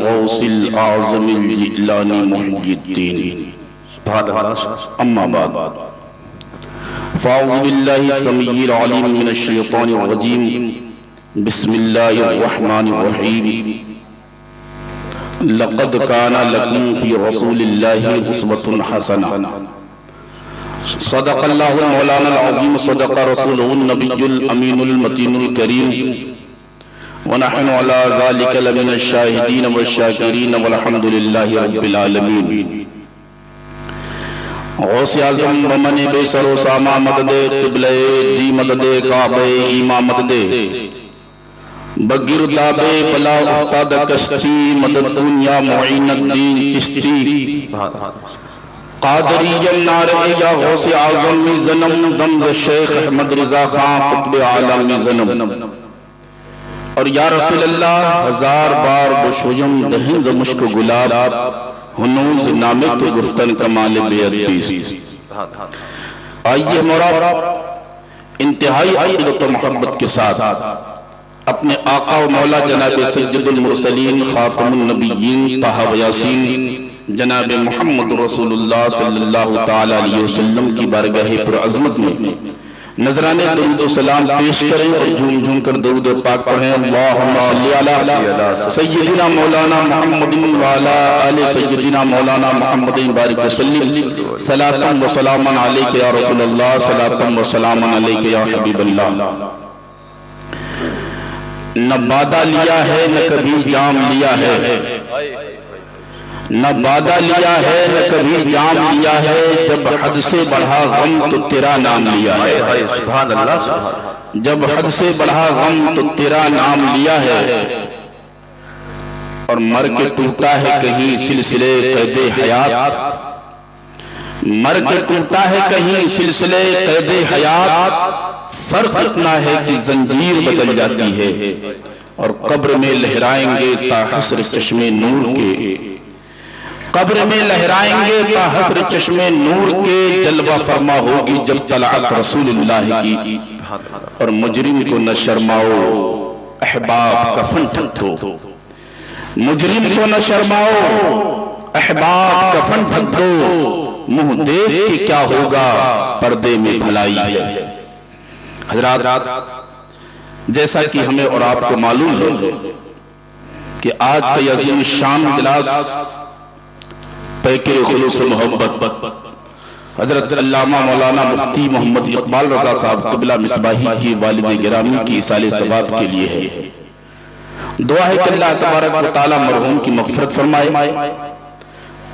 गौसिल आज़मिल जिलानी मुहिद्दीन अम्मा बाद फ़ाऊज़ु बिल्लाहि समीइल अलीम मिनश शैतानिर रजीम बिस्मिल्लाहिर रहमानिर रहीम लक़द काना लकुम फ़ी रसूलिल्लाहि उस्वतुन हसना सदक़ल्लाहुल मौलानाल अज़ीम सदक़ रसूलुहुन नबियुल अमीनुल मतीनुल करीम व नहनु अला ज़ालिका लमिनश शाहिदीन वश्शाकिरीन वल्हम्दुलिल्लाहि रब्बिल आलमीन। गौसे आज़म बमने बेसरो सामा मददे क़िबले दी मददे काबे ईमा मददे बगिरदाबे बला उफ्ताद कश्ती मदद दुनिया मुईनुद्दीन चिश्ती कादरियम नारे या गौसे आज़म में जन्म दम शेख अहमद रिज़ा खां कुतुब आलम में जन्म और या रसूल अल्लाह हजार बार बुशुयम दहिंद मुश्क गुलाब हुनूज नामे तो गुफ्तन कमाल बेअदबीस। आइए मोरा इंतहाई अक़ीदत व मोहब्बत के साथ अपने आका व मौला जनाब सय्यदुल मुरसलीन खातमुन नबिय्यीन ताहा व यासीन जनाब मोहम्मद रसूलुल्लाह सल्लल्लाहु तआला अलैहि वसल्लम की बारगाह पर अज़मत में नजराने दुरूद व सलाम पेश करें और झूम झूम कर दुरूद पाक पढ़ें। अल्लाहुम्मा सल्लि अला सय्यिदिना मौलाना मुहम्मदिन व अला आलि सय्यिदिना मौलाना मुहम्मदिन बारिक वसल्लिम सलातन व सलामन अलैका या रसूलल्लाह सलातन व सलामन अलैका या हबीबल्लाह। न बादा लिया है न कभी जाम लिया है, न बादा लिया है न कभी जाम लिया है, जब हद से बढ़ा गम तो तेरा नाम लिया है। सुभान अल्लाह। जब हद से बढ़ा गम तो तेरा नाम लिया है और मर के टूटा है कहीं सिलसिले कैदे हयात, मर के टूटा है कहीं सिलसिले कैदे हयात, फर्क इतना है कि जंजीर बदल जाती है और कब्र में लहराएंगे ताहसर चश्मे नूर के, कब्र में लहराएंगे ताहसर चश्मे नूर के, जलवा फरमा होगी जब तलअत रसूलुल्लाह की और मुजरिम को न शर्माओ अहबाब कफन ढक दो, मुजरिम को न शर्माओ अहबाब कफन ढक दो, मुंह देख के क्या होगा पर्दे में भलाई है। हजरात जैसा कि हमें और आपको मालूम है कि आज का यह अज़ीम शान इजलास पैकर खुलूस मोहब्बत हजरत अल्लामा मौलाना मुफ्ती मोहम्मद इकबाल रज़ा साहब क़िबला मिसबाही की वालिद गिरामी की इसाले सवाब के लिए है। दुआ है कि अल्लाह तबारक व तआला मरहूम की मग़फ़िरत फरमाए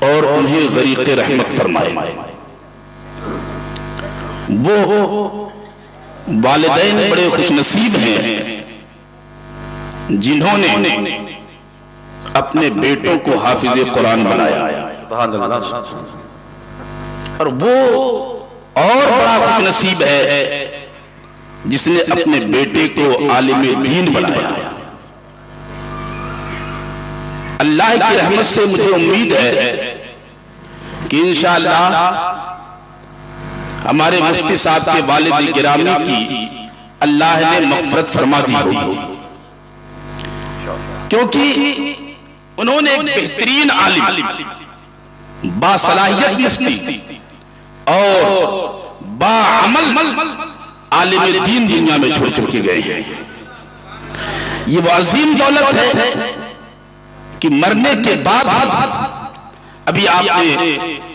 और उन्हें ग़रीक़े रहमत फरमाए। वो वालिदैन बड़े खुशनसीब हैं जिन्होंने अपने बेटों को हाफिज़े कुरान बनाया और वो और बड़ा खुशनसीब है जिसने अपने बेटे को आलिमे दीन बनाया। अल्लाह की रहमत से मुझे उम्मीद है कि इंशाअल्लाह हमारे मुफ्ती साहब के वालिद गिरामी की अल्लाह ने मग़फ़िरत फरमा दी होगी, क्योंकि उन्होंने एक बेहतरीन आलिम बासलाहियत मुफ्ती और बाअमल आलिम दीन दुनिया में छोड़ के गए हैं। ये वो अजीम दौलत है कि मरने के बाद अभी आपने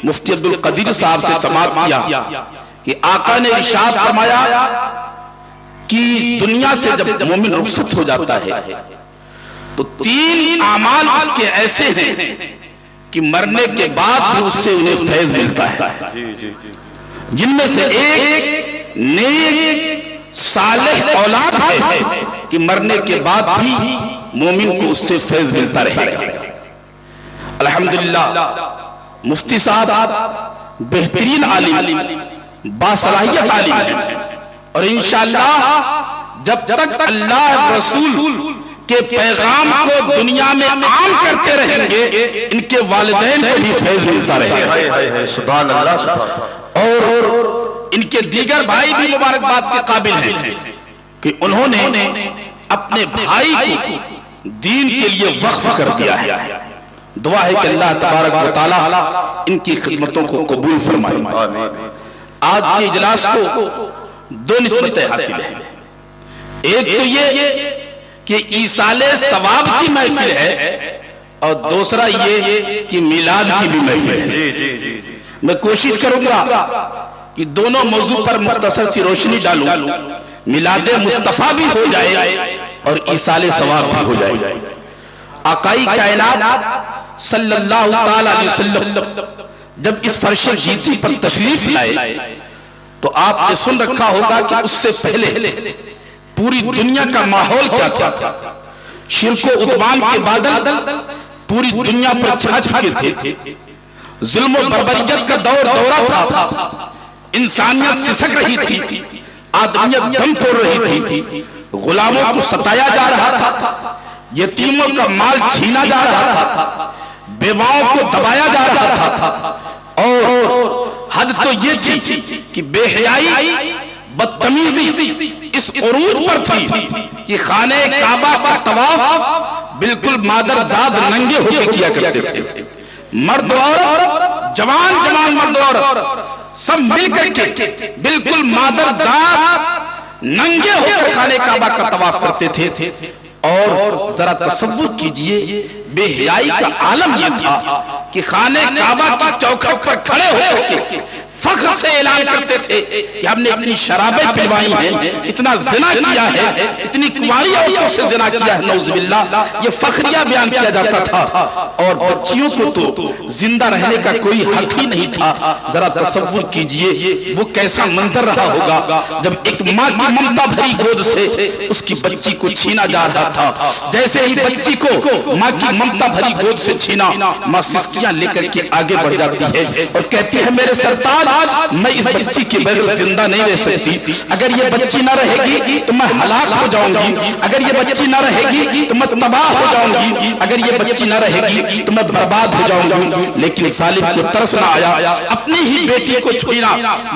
मुफ्ती अब्दुल क़दीर साहब से समाअत किया कि आका ने इरशाद फरमाया कि दुनिया से जब मोमिन रुखसत हो जाता है तो तीन आमाल उसके ऐसे हैं कि मरने के बाद भी उससे उन्हें फैज मिलता है, जिनमें से एक नेक सालेह औलाद है कि मरने के बाद भी मोमिन को उससे फैज मिलता रहेगा। अल्हम्दुलिल्लाह मुफ्ती साहब बेहतरीन आलिम बासलाहियत आलिम है और इंशाअल्लाह जब तक अल्लाह रसूल के पैगाम को दुनिया में आम करते रहेंगे इनके वालिदैन को भी फैज मिलता रहेगा। सुभान अल्लाह। और इनके दीगर भाई भी मुबारकबाद के काबिल हैं कि उन्होंने अपने भाई को दीन के लिए वक्फ कर दिया है। दुआ है कि अल्लाह तबारक व तआला इनकी खिदमतों को कबूल फरमाए। आज के इजलास को दो निस्बतें हासिल है। एक तो ये कि ईसाले सवाब की महफिल है और दूसरा ये कि मिलाद की भी महफिल है। मैं कोशिश करूंगा कि दोनों मौजू पर मुख्तसर सी रोशनी डालूं, मिलादे मुस्तफा भी हो जाए और ईसाले सवाब भी हो जाए। आकाई कायनात सल्लल्लाहु ताला अलैहि वसल्लम जब इस फर्शे जीती पर तशरीफ लाए तो आपने सुन रखा होगा कि उससे पहले पूरी दुनिया का माहौल क्या था। शिरको उद्वान के बादल पूरी दुनिया पर छा चुके थे। जुल्म और बर्बरियत का दौरा था। इंसानियत सिसक रही थी, आदमियत दम तोड़ रही थी, गुलामों को सताया जा रहा था, यतीमों का माल छीना जा रहा था, बेवाओं को दबाया जा रहा था। और हद तो ये थी कि बेहयाई बदतमीजी इस उरूज पर थी कि खाने काबा का तवाफ बिल्कुल मादरजाद नंगे होकर किया करते थे। मर्द औरत, जवान जवान मर्द औरत सब मिलकर के बिल्कुल मादरजाद नंगे होकर खाने काबा का तवाफ करते थे। और जरा तसव्वुर कीजिए, बेहयाई का आलम यह था कि खाने काबा की चौखट पर खड़े होकर फख्र से ऐलान करते थे कि हमने अपनी शराबें पिलवाई हैं, इतना जिना किया है, इतनी कुंवारी औरतों से जिना किया है, नौजुबिल्लाह। ये फख्रिया बयान किया जाता था और बच्चियों को तो जिंदा रहने का कोई हक ही नहीं था। जरा तसव्वुर कीजिए वो कैसा मंजर रहा होगा जब एक माँ की ममता भरी गोद से उसकी बच्ची को छीना जा रहा था। जैसे ही बच्ची को माँ की ममता भरी गोद से छीना, माँ सिसकियां लेकर के आगे बढ़ जाती है और कहती है, मेरे सरताज मैं इस बच्ची के बगैर जिंदा नहीं रह सकती। अगर ये बच्ची न रहेगी तो मैं हलाक हो जाऊंगी, अगर ये बच्ची न रहेगी तो मैं तबाह हो जाऊंगी, अगर ये बच्ची न रहेगी तो मैं बर्बाद हो जाऊंगी। लेकिन सालिम को तरस न आया, अपनी ही बेटी को छीना।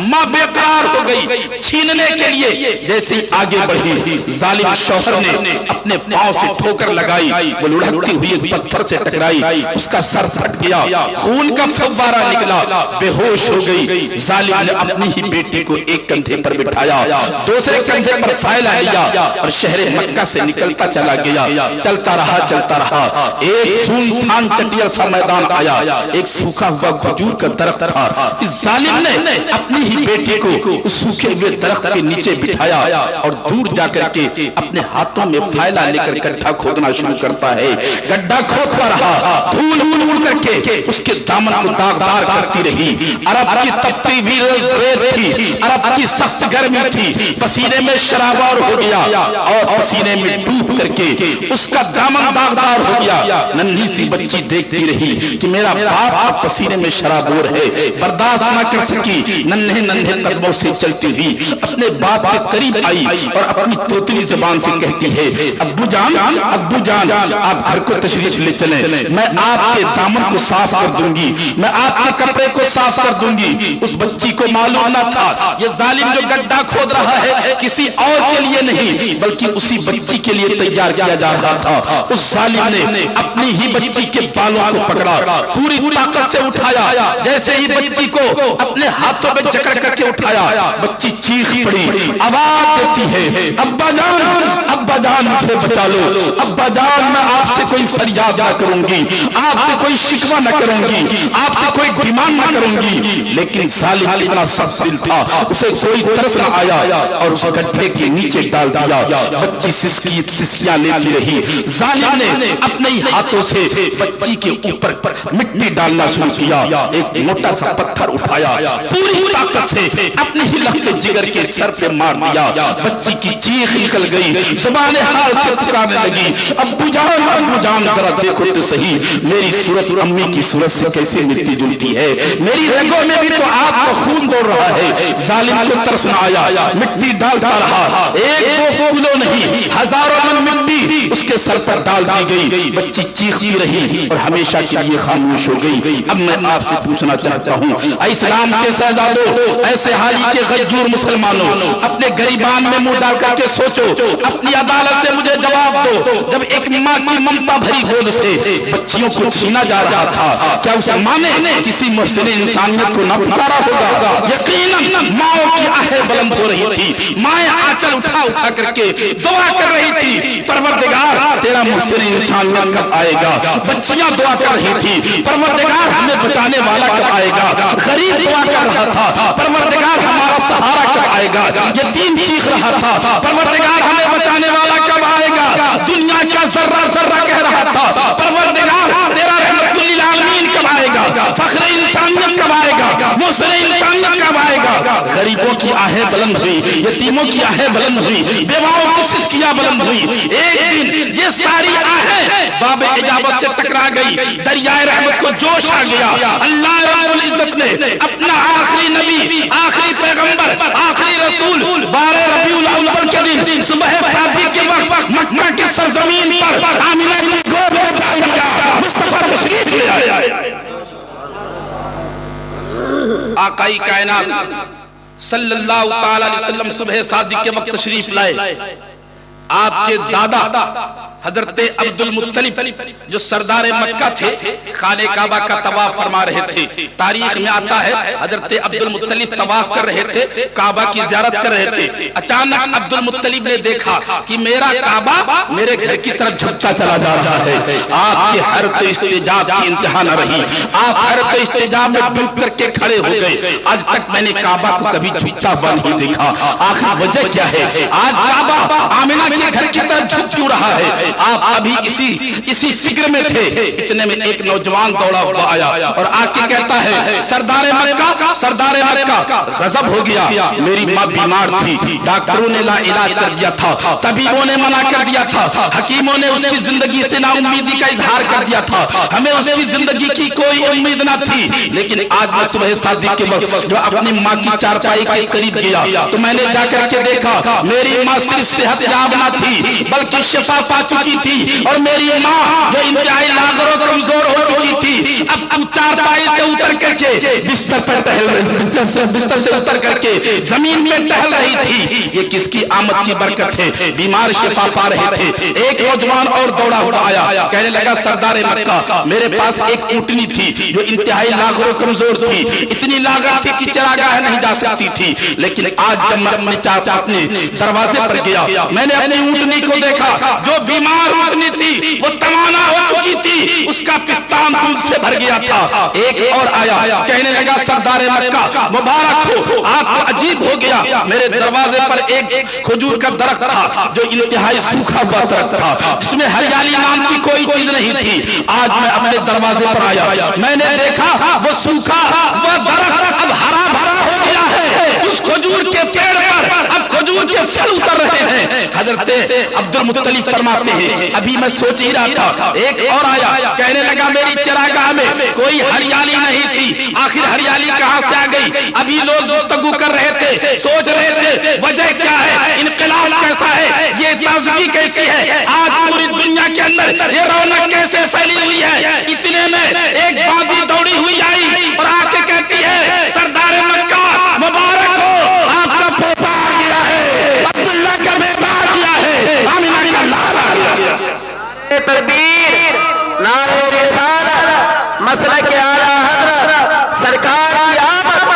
माँ बेकरार हो गई छीनने के लिए। जैसे ही आगे बढ़ी, जालिम शौहर ने अपने पांव से ठोकर लगाई, वो लुढ़कती हुई एक पत्थर से टकराई, उसका सर फट गया, खून का फव्वारा निकला, बेहोश हो गई। जालिम ने अपनी ही बेटी को एक कंधे पर बिठाया, दूसरे कंधे पर फायला लिया और शहर मक्का से निकलता चला गया। चलता रहा, एक सुनसान चटिया सा मैदान आया, एक सूखा हुआ खजूर का दरख्त था। इस जालिम ने अपनी ही बेटी को उस सूखे हुए दरख्त के नीचे बिठाया और दूर जाकर के अपने हाथों में फायला लेकर गड्ढा खोदना शुरू करता है। गड्ढा खोदता रहा, धूल उड़ करके उसके दामन को दागदार करती रही। अरब की तपती हुई रेत थी, अरब की सख्त गर्मी थी, पसीने में शराबार हो गया और पसीने में डूब करके उसका दामन दागदार हो गया। नन्ही सी बच्ची देखती रही कि मेरा बाप पसीने में शराबोर है, बर्दाश्त न कर सकी, नन्हे नन्हे कदमों से चलती हुई अपने बाप के करीब आई और अपनी तोतली जुबान से कहती है, अब्बू जान आप घर को तशरीफ ले चलें, मैं आपके दामन को साफ कर दूंगी, मैं आपके कपड़े को साफ कर दूंगी। उस बच्ची को मालूम न था ये जालिम जो गड्ढा खोद रहा है किसी और के लिए नहीं बल्कि उसी बच्ची के लिए तैयार किया जा रहा था। उस जालिम ने अपनी ही बच्ची के बालों को पकड़ा, पूरी ताकत से उठाया। जैसे ही बच्ची को अपने हाथों में जकड़ करके उठाया, बच्ची चीख पड़ी, आवाज देती है, अब्बा जान मुझे बचा लो, अब्बा जान मैं आपसे कोई फरियाद न करूंगी, आपसे कोई शिकवा न करूंगी, आपसे कोई डिमांड न करूंगी। लेकिन जालिम इतना सख्त दिल था, उसे कोई तरस न आया और उस गड्ढे के नीचे डाल दिया। बच्ची सिसकियां लेती रही। जालिम ने अपने ही हाथों से बच्ची के ऊपर मिट्टी डालना शुरू किया। एक मोटा सा पत्थर उठाया, पूरी ताकत से अपने ही लखते जिगर के सर पे मार दिया। बच्ची की चीख निकल गई, ज़ुबान हाल से पुकारने लगी, अब्बू जान जरा देखो तो सही, मेरी सूरत अम्मी की सूरत से कैसे मिलती जुलती है, मेरी रगों में भी तो आपका खून दौड़ रहा है, जालिम को तरस न आया, मिट्टी डालता रहा, एक दो किलो नहीं हजारों मन मिट्टी उसके सर पर डाल दी गई। बच्ची चीखती रही और हमेशा के लिए खामोश हो गई। अब मैं आपसे पूछना चाहता हूँ, इस्लाम के शहजादों, ऐसे हाली के गज्जूर मुसलमानों, अपने गरीबान में मुंह डाल करके सोचो, अपनी अदालत से मुझे जवाब दो। जब एक माँ की ममता भरी गोद से बच्चियों को छीना जा रहा था, क्या उस माँ ने किसी मुहसिन इंसानियत को न पुकारा होगा? यकीनन माओ की आहें बुलंद हो रही थी, माएं आंचल उठा उठा करके दुआ कर रही थी, परवरदिगार तेरा मुहसिन इंसानियत कब आएगा? बच्चियां दुआ कर रही थी, परवरदिगार हमें बचाने वाला कब आएगा? गरीब दुआ कर रहा था, परवरदिगार हमारा सहारा कब आएगा? यतीम चीख रहा था, परवरदिगार हमें बचाने वाला कब आएगा? दुनिया का जर्रा जर्रा कह रहा था, परवरदिगार तेरा रहमतुल लिल आलमीन कब आएगा? फख्र इंसानियत कब आएगा? मुहसिन इंसानियत कब आएगा? गरीबों की आहें बुलंद हुई, यतीमों की आहें बुलंद हुई, बेवाओं की सिसकियां बुलंद हुई। एक दिन ये सारी आहें बाबे इजाबत से टकरा गई, दरियाए रहमत को जोश आ गया। अल्लाह रब्बुल इज्जत ने अपना आखिरी नबी, आखिरी पैगंबर, आखिरी रसूल 12 रबीउल अव्वल के दिन सुबह शादी के वक्त मक्का के सरजमीन पर आमिना की गोद में डाल दिया, मुस्तफा तशरीफ ले आया। आकाई कायनात सल्लल्लाहु ताला अलैहि वसल्लम सुबह शादी के वक्त तशरीफ लाए। आपके दादा हजरत अब्दुल मुत्तलिब जो सरदार मक्का थे, खाने काबा का तवाफ फरमा रहे थे। तारीख में आता है हजरत अब्दुल मुत्तलिब तवाफ कर रहे थे, काबा की ज़ियारत कर रहे थे। अचानक अब्दुल मुत्तलिब ने देखा कि मेरा काबा मेरे घर की तरफ झुकता चला जा रहा है। आपके हर तो इस्तिजाब की इंतहा न रही, आप हर तो इस्तिजाब में डूब करके खड़े हो गए। आज तक मैंने काबा को कभी झुकता हुआ नहीं देखा, आखिर वजह क्या है? आज काबा आमिना के घर की तरफ झुक क्यों रहा है? आप अभी इसी फिक्र में थे, इतने में एक नौजवान दौड़ा हुआ आया और आके कहता है, सरदार मक्का गजब हो गया, मेरी माँ बीमार थी, डॉक्टरों ने इलाज कर दिया था, तबीबों ने मना कर दिया था, हकीमों ने उसकी जिंदगी से नाउम्मीदी का इजहार कर दिया था, हमें उसकी जिंदगी की कोई उम्मीद न थी। लेकिन आज मैं सुबह शादी के वक्त जो अपनी माँ की चारपाई के करीब गया तो मैंने जाकर के देखा मेरी माँ सिर्फ सेहतयाब न थी बल्कि शिफा पा चुकी थी, और मेरी माँ जो इंतहाई लाज़र और कमजोर हो चुकी थी, अब चारपाई से उतर करके बिस्तर से उतर करके जमीन में टहल रही थी। ये किसकी आमद की बरकत है? बीमार शिफा पा रहे थे। एक नौजवान और दौड़ा हुआ आया, कहने लगा, सरदार मक्का मेरे पास एक ऊँटनी थी जो इंतहाई लाज़र और कमजोर थी, इतनी लागत थी कि चरागाह नहीं जा सकती थी। लेकिन आज जब मैं अपने दरवाजे पर गया, मैंने अपनी ऊँटनी को देखा, जो बीमार ऊँटनी थी वो तवाना हो चुकी थी, उसका पिस्तान दूध से भर गया था। एक और आया, कहने लगा, सरदार मक्का मुबारक हो, आपको अजीब हो गया, मेरे दरवाजे पर एक खजूर का दरख्त था जो इंतहाई सूखा हुआ दरख्त था, जिसमें हरियाली नाम की कोई चीज नहीं थी। आज मैं अपने दरवाजे पर आया, मैंने देखा वो सूखा वो दरख्त अब हरा भरा हो गया है, उस खजूर के पेड़ पर अब खजूर के फल उतर रहे हैं। हजरत अब्दुल मुत्तलिब फरमाते हैं, अभी मैं सोच ही रहा था, एक और आया, कहने लगा, मेरी चरागाह में कोई हरियाली नहीं थी, आखिर हरियाली कहां से आ गई? अभी लोग गुफ्तगू कर रहे थे, सोच रहे थे वजह क्या है, इनकलाब कैसा है, ये ताजगी कैसी है, आज पूरी दुनिया के अंदर ये रौनक कैसे फैली हुई है। इतने में एक बादी दौड़ी हुई आई और आके कहती है, सरदार मक्का मुबारक हो, आपका पोता आ गया है, अब्दुल्ला का बेटा आ गया है, आमिना का लाल आ गया। तकबीर, नारे रिसालत, मसलक आला हज़रत, सरकार की आमद,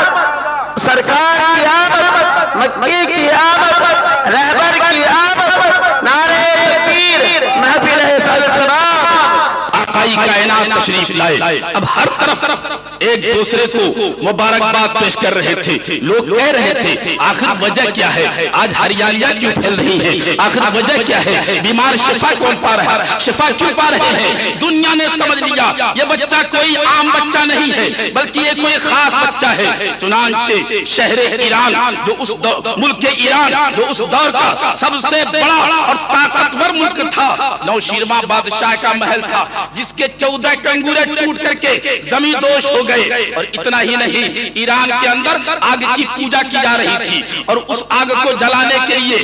सरकार की आमद, मक्की की आमद, रहबर की आमद, नारे तकबीर, महफिल कायनात तशरीफ लाए। अब हर तरफ एक दूसरे को मुबारकबाद पेश कर रहे थे, लोग कह रहे थे, आखिर वजह क्या है, आज हरियालियां क्यों फैल रही है, आखिर वजह क्या है, बीमार शिफा कौन पा रहा है, शिफा क्यों पा रहे हैं? दुनिया ने समझ लिया ये बच्चा कोई आम बच्चा नहीं है, बल्कि ये कोई खास बच्चा है। चुनांचे शहरे ईरान, जो उस मुल्क ईरान जो उस दौर का सबसे बड़ा और ताकतवर मुल्क था, नौशीरमा बादशाह का महल था, जिसके उसके 14 कंगूरे टूट करके जमीन दोष हो गए। और इतना ही नहीं, ईरान के अंदर आग की पूजा की जा रही थी और उस आग को जलाने के लिए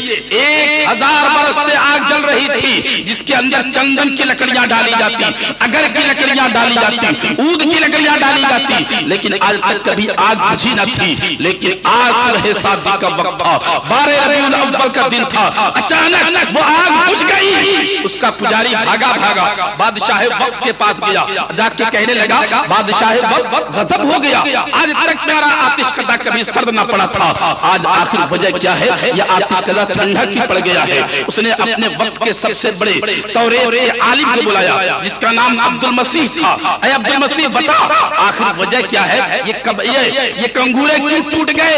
1000 बरस से आग जल रही थी, जिसके अंदर चंदन की लकड़ियां डाली जाती, अगर की लकड़ियां डाली जाती, ऊद की लकड़ियां डाली जाती, लेकिन आज तक कभी आग बुझी न थी। लेकिन आज सुबह शादी का वक्त था, 12 रबीउल अव्वल का दिन था, अचानक वो आग बुझ गई। उसका पुजारी भागा बादशाह वक्त के पास गया, जाके कहने लगा बादशाह वक्त गजब हो गया, आज तक मेरा आतिशकदा कभी सर्द न पड़ा था, आज आखिर वजह क्या है? यह आतिशकदा ठंडा क्यों पड़ गया है? उसने अपने वक्त के सबसे बड़े तौरेत के आलिम को बुलाया, जिसका नाम अब्दुल मसीह था। ऐ अब्दुल मसीह बता, आखिर वजह क्या है? ये कंगूरे क्यों टूट गए?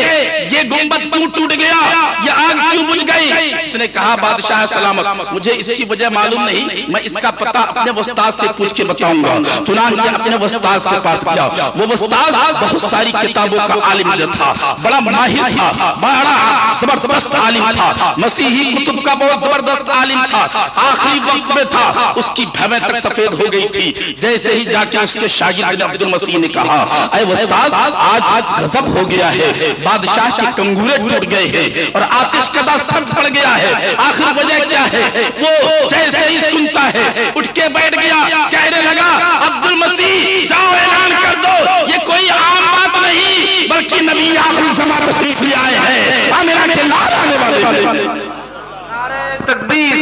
ये गुंबद क्यों टूट गया? ये आग क्यों बुझ गई? उसने कहा बादशाह सलामत, मुझे इसकी वजह मालूम नहीं, मैं इसका पता अपने उस्ताद से पूछ के बताऊंगा। चुनांचे अपने उस्ताद के पास गया। वो उस्ताद बहुत सारी किताबों का आलिम था, बड़ा माहिर था, बड़ा जबरदस्त आलिम था, मसीही कुतुब का बहुत जबरदस्त आलिम था। आखिरी वक्त में था, उसकी भवें तक सफेद हो गई थी। जैसे ही जाके उसके शागिर्द अब्दुल मसीह ने कहा, ऐ उस्ताद, आज गजब हो गया है, बादशाह के कंगूरे टूट गए हैं और आतिशकदा सर्द पड़ गया है, आखिर वजह क्या है? वो जैसे ही सुनता है उठ के बैठ गया, कहने लगा अब्दुल मसीह जाओ ऐलान कर दो, ये कोई आम बात नहीं बल्कि नबी आखिरी ज़माना तशरीफ ले आए हैं, आमिना के लाल आने वाले। नारे तकबीर,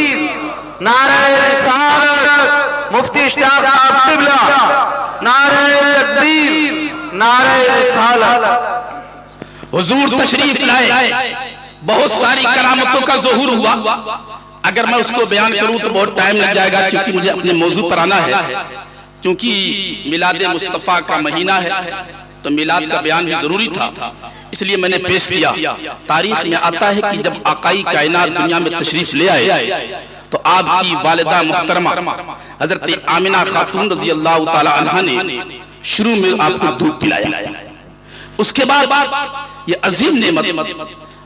नारे रिसालत, मुफ्ती इश्तियाक साहब क़िबला, नारे तकबीर, नारे रिसालत। हुजूर तशरीफ लाए, बहुत सारी करामतों का ज़ुहूर हुआ। अगर मैं उसको बयान करूं तो बहुत टाइम लग जाएगा, क्योंकि मुझे अपने मौजू पर आना है। क्योंकि मिलाद मुस्तफ़ा का महीना है तो मिलाद का बयान भी जरूरी था, इसलिए मैंने पेश किया। तारीख में आता है कि जब आकाई कायनात दुनिया में तशरीफ ले आए तो आपकी वालिदा मुहतरमा हजरत आमिना खातून रज़ियल्लाहु ताला अन्हा ने शुरू में आपको दूध पिलाया। उसके बाद ये अजीम नेमत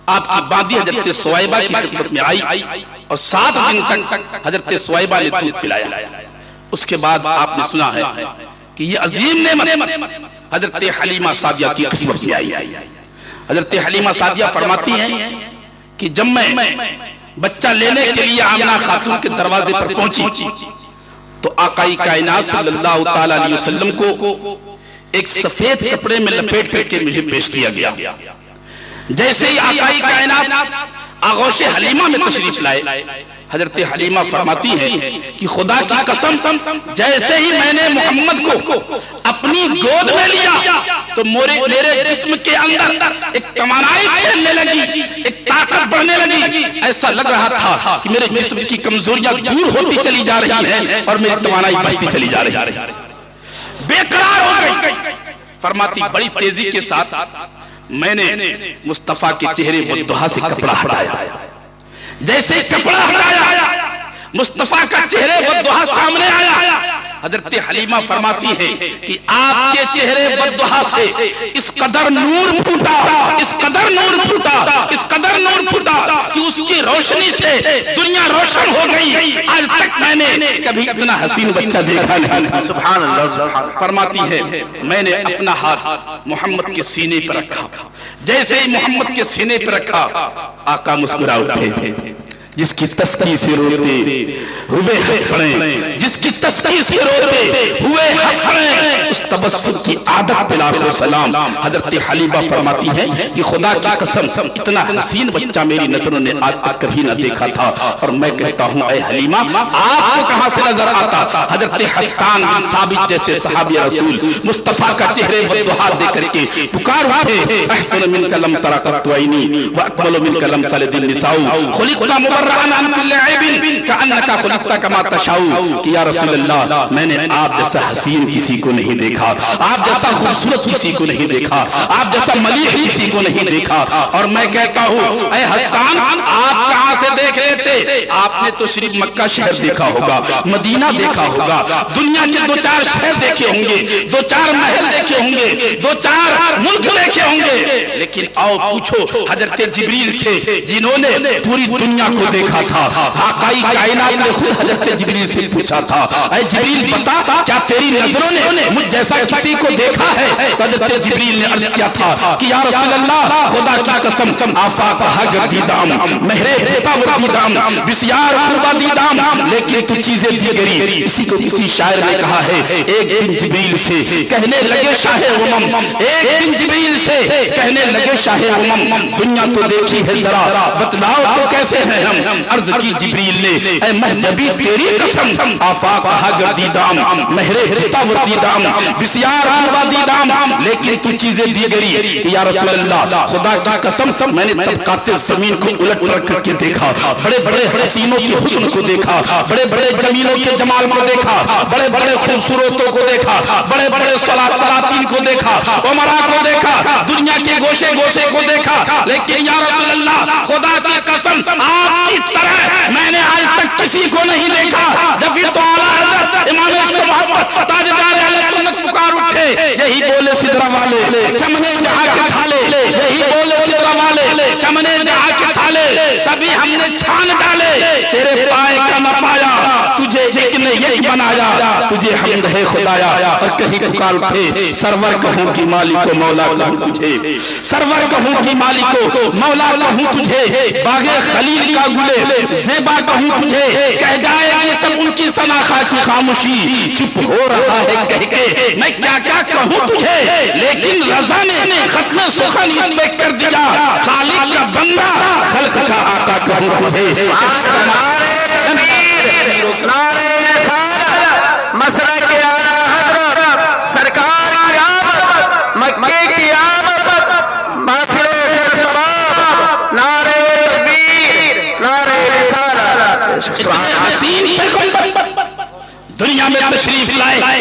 आपकी बादी हजरत सुवैबा की खिदमत में आई और 7 दिन तक हजरत सुवैबा ने दूध पिलाया। उसके बाद आपने सुना है कि ये अजीम नेमत हजरत हलीमा सादिया की किस्मत में आई। हजरत हलीमा सादिया फरमाती हैं कि जब मैं बच्चा लेने के लिए आमिना खातून के दरवाजे पर पहुंची तो आकाई कायनात सल्लल्लाहु ताला अलैहि वसल्लम को एक सफेद कपड़े में लपेट करके मुझे पेश किया गया। जैसे ही आकाई कायनात आगोश हलीमा में तशरीफ लाए, हजरत हलीमा फरमाती है कि खुदा की कसम, जैसे ही मैंने मोहम्मद को अपनी गोद में लिया तो मेरे जिस्म के अंदर एक तवानाई फैलने लगी, एक ताकत बढ़ने लगी। ऐसा लग रहा था कि मेरे जिस्म की कमजोरियां दूर होती चली जा रही हैं और मेरी तवानाई बढ़ती चली जा रही है, बेकरार हो गई। फरमाती बड़ी तेजी के साथ मैंने मुस्तफा के चेहरे को दुहा से कपड़ा हटाया। जैसे कपड़ा हटाया, मुस्तफा का चेहरे बद्दुहा सामने आया। हजरत हलीमा फरमाती है कि आपके चेहरे बद्दुहा से इस कदर नूर फूटा, इस कदर नूर फूटा, इस कदर नूर फूटा कि उसकी रोशनी से दुनिया रोशन हो गई। आज तक मैंने कभी इतना हसीन बच्चा देखा नहीं। सुभान अल्लाह। फरमाती है मैंने अपना हाथ मोहम्मद के सीने पर रखा, जैसे ही मोहम्मद के सीने पर रखा आका मुस्कुरा उठे। जिसकी तस्की से रोते हुए हंस पड़े, जिसकी तस्की से रोते हुए हंस पड़े, उस तबस्सुम की आदत पे लाखों सलाम। हजरत हलीमा फरमाती है कि खुदा की कसम इतना हसीन बच्चा मेरी नजरों ने आज तक कभी ना देखा था। और मैं कहता हूँ ऐ हलीमा आपको कहाँ से नजर आता? हजरत हस्सान बिन साबित जैसे सहाबी रसूल मुस्तफा का चेहरे बद्दुहा दे करके पुकार उठे, अहसन मिनका लम तरा कत्तु ऐनी व अकमलु मिनका लम तलिदिन निसाउ खुलिक़ता मुबर्रअन अन कुल्लि ऐबिन कअन्नका खुलिक़ता कमा तशाउ। कि या रसूल अल्लाह मैंने आप जैसा हसीन किसी को नहीं देखा, आप जैसा खूबसूरत किसी को नहीं देखा, आप जैसा मलीह किसी को नहीं देखा। और मैं कहता हूँ ऐ हस्सान आप कहाँ से देख लेते? आपने तो सिर्फ मक्का शहर देखा होगा, मदीना देखा होगा, दुनिया के 2-4 शहर देखे होंगे, 2-4 महल देखे होंगे, 2-4 मुल्क देखे होंगे, लेकिन आओ पूछो हजरत जिब्रील से जिन्होंने पूरी दुनिया को देखा था। आकाई कायनात ने खुद हजरत जिब्रील से पूछा था, ऐ जिब्रील बता क्या तेरी नजरों ने मुझ जैसा किसी को देखा है? तो हजरत जिब्रील ने अर्ज किया था कि या रसूल अल्लाह, खुदा की कसम आफाक हग दीदाम महरे तावर दीदाम बिस्यार खुदा दीदाम, लेकिन तू चीजें दी गरी। इसी को किसी शायर ने कहा है, एक दिन जिब्रील से कहने लगे शाहे उमम, एक दिन जिब्रील से कहने लगे शाहे उमम, दुनिया तो देखी है जरा बतलाओ तो कैसे हैं हम? अर्ज की जिब्रील ने, ऐ महजबी तेरी कसम आफाक हग दीदाम महरे तावर दीदाम बिस्यार खुदा दीदाम, लेकिन तू चीजें दी गरी। या रसूल अल्लाह, खुदा की कसम मैंने तबकाते जमीन को उलट पलट करके देखा, बड़े बड़े हसीनों के हुस्न को देखा, बड़े बड़े जमीनों के जमाल को देखा, बड़े बड़े खूबसूरतों को देखा, बड़े बड़े सलातीन को देखा, उमरा को देखा, दुनिया के गोशे गोशे को देखा, लेकिन या रसूल अल्लाह खुदा की कसम आपकी तरह मैंने आज तक किसी को नहीं देखा। जब भी तो आला हज़रत इमाम इश्क़ मोहब्बत ताजदार अहले सुन्नत पुकार उठे, यही बोले सिदरा वाले चमने जहां के थाले, यही बोले सिदरा वाले चमने जहां के थाले, सभी हमने छान डाले, तेरे पाए का न पाया, तुझे एक ने एक बनाया, तुझे हमद है खुदाया। और कहीं पुकार उठे, सरवर कहूं कि मालिको मौला कहूं तुझे, सरवर कहूं कि मालिको मौला कहूं तुझे, बागे खलील का गुले ज़ेबा कहूं तुझे, कह जाएगी सब उनकी सनाखा की खामोशी, चुप हो रहा है कह के मैं क्या क्या कहूं तुझे, लेकिन रज़ा ने खत्म सुखन इसमें कर दिया, खालिक का बंदा खल्क का आका कहूं तुझे। नारे रिसालत मसरक आला हज़रत सरकार की आमद, मक्के की आमद, महफिल सबाब, नारे तकबीर, नारे रिसालत। हसीन पैगंबर दुनिया में तशरीफ लाए,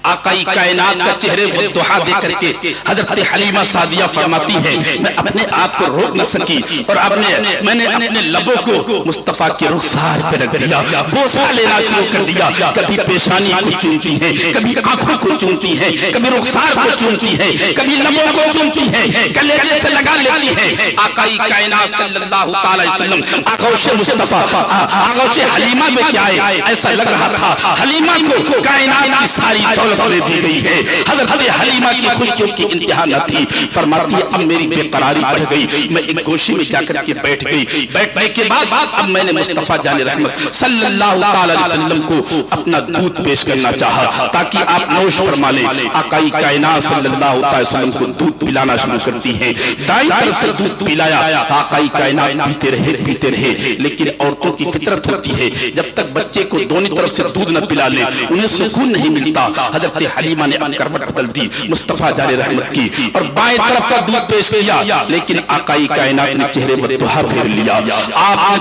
आकाई कायनात का चेहरे वो दुहा दे करके हजरत हलीमा सादिया फरमाती है, मैं अपने आप को रोक न सकी और मैंने अपने लबों को मुस्तफा के रुखसार पे रख दिया, बोसा लेना शुरू कर दिया। कभी पेशानी को चूमती है, कभी आंखों को चूमती है, कभी रुखसार को चूमती है, कभी लबों को चूमती है, कलेजे से लगा लेती है। आकाई कायनात सल्लल्लाहु अलैहि वसल्लम आगोश मुस्तफा आगोश हलीमा में क्या है, ऐसा लग रहा था हलीमा को कायनात की सारी दौलत दे दी गई है। हज़रत हलीमा की खुशियों की इंतहा न थी, फरमाती है अब मेरी बेकरारी बढ़ गई, मैं एक गोशी में जाकर के बैठ गई, बैठने के बाद अब मैंने मुस्तफा जाने रहमत सल्लल्लाहु अलैहि वसल्लम को अपना दूध पेश करना चाहा ताकि आप नोश फरमा लें। आकाई कायनात सल्लल्लाहु अलैहि वसल्लम को दूध पिलाना शुरू करती हैं, दाई तरफ से दूध पिलाया, आकाई कायनात पीते रहे, लेकिन औरतों की फितरत होती है जब तक बच्चे को दोनों तरफ से दूध न पिला ले उन्हें सुकून नहीं मिलता। हज़रत हलीमा ने अपनी करवट बदल दी, मुस्तफा जाने रहमत की और बाएं तरफ का दूध पेश किया, लेकिन आकाई कायनात ने चेहरे पर दुहा फेर लिया। आपने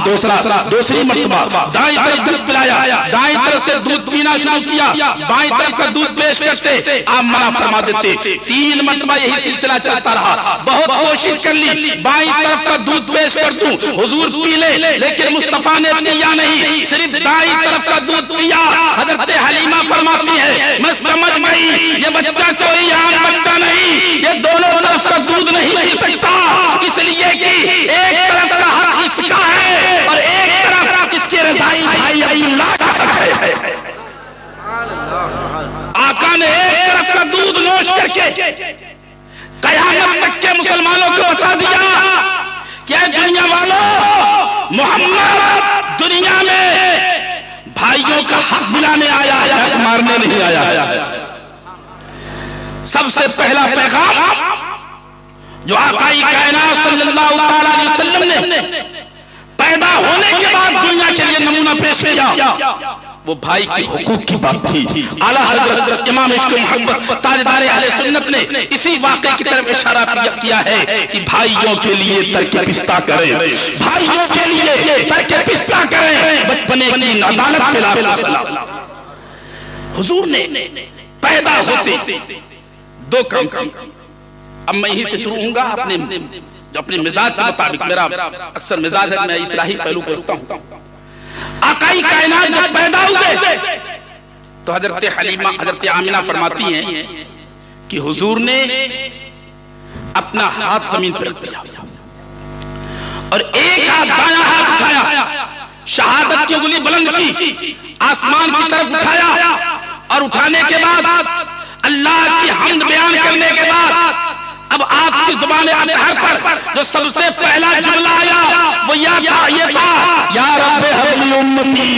दूसरी मर्तबा दाएं तरफ दूध पिलाया, दाएं तरफ से दूध पीना शुरू किया, बाएं तरफ का दूध पेश करते आप मना फरमा देते। 3 मर्तबा यही सिलसिला चलता रहा, बहुत कोशिश कर ली बाएं तरफ का दूध पेश कर दूं हुजूर पी ले, लेकिन मुस्तफा ने पिया नहीं, सिर्फ दाएं तरफ का दूध पिया। हज़रत हलीमा फरमाती है मैं समझ गई ये बच्चा कोई आम बच्चा नहीं, ये दोनों तरफ का दूध नहीं पी सकता, इसलिए कि एक तरफ का हक इसका है और एक तरफ इसके रज़ाई भाई अब्दुल्लाह का हक है। आका ने एक तरफ का दूध नोश करके कयामत तक के मुसलमानों को बता दिया कि दुनिया वालों मोहम्मद दुनिया में भाइयों का हक दिलाने आया है, हक मारने नहीं आया। सबसे पहला पैगाम जो आकाई कायनात सल्लल्लाहु अलैहि वसल्लम ने पैदा होने के बाद दुनिया के लिए नमूना पेश किया वो भाई के हुकूक की बात थी। आला हज़रत इमाम इश्क़ मोहब्बत ताजदार अहले सुन्नत ने इसी वाक़े की तरफ इशारा किया है कि भाइयों के लिए तर्क पिस्ता करें, भाइयों के लिए तर्क पिस्ता करें, बचपने की अदालत पे हुजूर ने पैदा होते 2 काम किए। अब मैं यहीं से शुरू होऊंगा अपने मिजाज के मुताबिक, मेरा अक्सर मिजाज है मैं इस्लाही पहलू पर रुकता हूं। आकाई कायनात जब पैदा हुए तो हजरत आमिना फरमाती हैं कि हुजूर ने अपना हाथ जमीन पर रख दिया और एक हाथ दायां हाथ उठाया, शहादत की उंगली बुलंद की, आसमान की तरफ उठाया और उठाने के बाद अल्लाह की हम्द बयान करने के बाद अब आपकी जुबान अतहर पर जो सबसे पहला जुमला आया वो ये था, या रब्बे हबली उम्मती,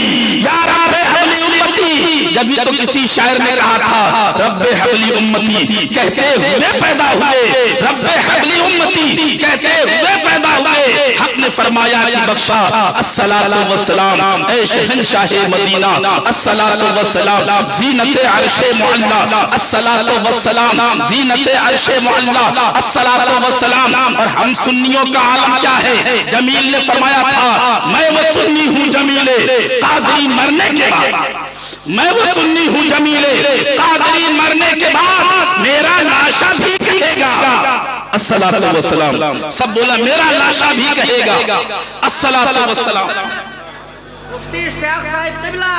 या रब्बे हबली उम्मती। जब भी तो किसी शायर ने कहा था रब्बे हबली उम्मती कहते हुए पैदा हुए, रब्बे हबली उम्मती कहते हुए पैदा हुए। हक ने फरमाया कि बख्शा अस्सलातु वस्सलाम ऐ शहंशाहे मदीना, अस्सलातु वस्सलाम ज़ीनते अर्शे मुअल्ला, अस्सलातु वस्सलाम ज़ीनते अर्शे मुअल्ला, अस्सलातु वस्सलाम। और हम सुन्नियों का आलम क्या है? जमील ने फरमाया था मैं वो सुन्नी हूँ जमीले कादरी मरने के बाद, मैं वो सुन्नी हूँ जमीले कादरी मरने के बाद मेरा लाशा भी कहेगा अस्सलातु वस्सलाम। सब बोला मेरा लाशा भी कहेगा अस्सलातु वस्सलाम। मुफ्ती इश्तियाक साहिब क़िबला,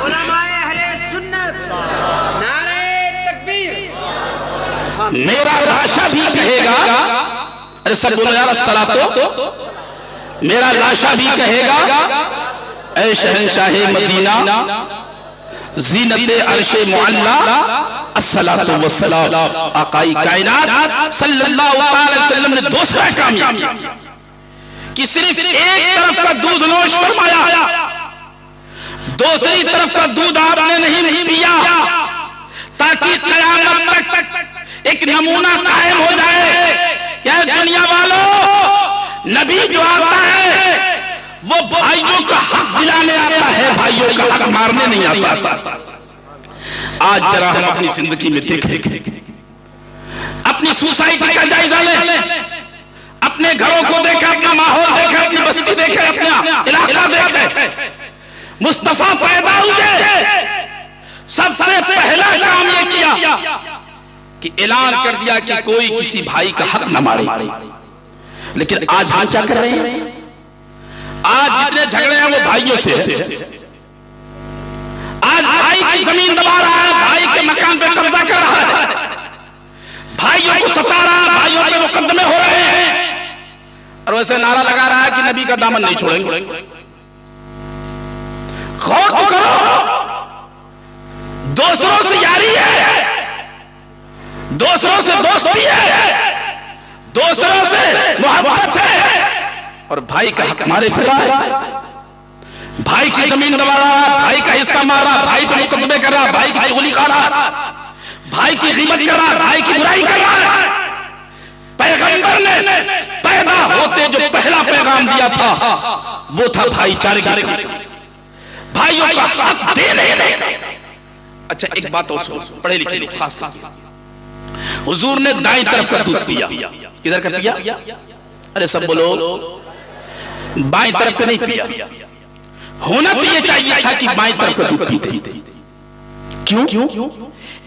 उलमाए अहले सुन्नत, नारे तकबीर, मेरा लाशा भी कहेगा। अरे सब बोलो यार अस्सलातु, मेरा लाशा भी कहेगा ऐ शहंशाहे मदीना ज़ीनते अर्शे मुअल्ला, अस्सलातु वस्सलाम। आकाई कायनात सल्लल्लाहु अलैहि वसल्लम ने दूसरा काम किया कि सिर्फ एक तरफ का दूध नोश फरमाया, दूसरी तरफ का दूध आपने नहीं पिया, ताकि क़यामत तक एक नमूना कायम हो जाए। क्या दुनिया वालों, नबी जो आता है वो भाइयों का हक दिलाने आता है, भाइयों का हक मारने नहीं आता। आज जरा हम अपनी जिंदगी में देखें, अपनी सोसाइटी का जायजा लें, अपने घरों को देखें, अपना माहौल देखें, अपनी बस्ती देखें, अपना इलाका देखें। मुस्तफा पैदा हुए सबसे पहला काम ये किया कि ऐलान कर दिया कि कोई किसी भाई का हक न मारे। लेकिन आज हम क्या कर रहे हैं? आज जितने झगड़े हैं वो भाइयों से है। आज भाई की जमीन दबा रहा है, भाई के मकान पे कब्जा कर रहा है, भाइयों को सता रहा है, भाइयों पे मुकदमे हो रहे हैं और वैसे नारा लगा रहा है कि नबी का दामन नहीं छोड़ेंगे। गौर तो करो, दूसरों से यारी है, दूसरों से दोस्ती है, दूसरों से मोहब्बत है और भाई का हक मारे फिर रहा है, भाई की जमीन दबा रहा, भाई का हिस्सा मार रहा, भाई पे मुकदमे कर रहा, भाई की गोली खा रहा, भाई की गिबत कर रहा, भाई की बुराई कर रहा है। पैगंबर ने पैदा होते जो पहला पैगाम दिया था वो था भाईचारे का, भाइयों का हक देने। अच्छा एक बात और सुनो, पढ़े लिखे लोग खास कर, हुजूर ने दाईं तरफ का दूध पिया, इधर का पिया? अरे सब बोलो बाईं तरफ का नहीं पिया। होना तो ये चाहिए था कि बाईं तरफ का दूध पीते। क्यों?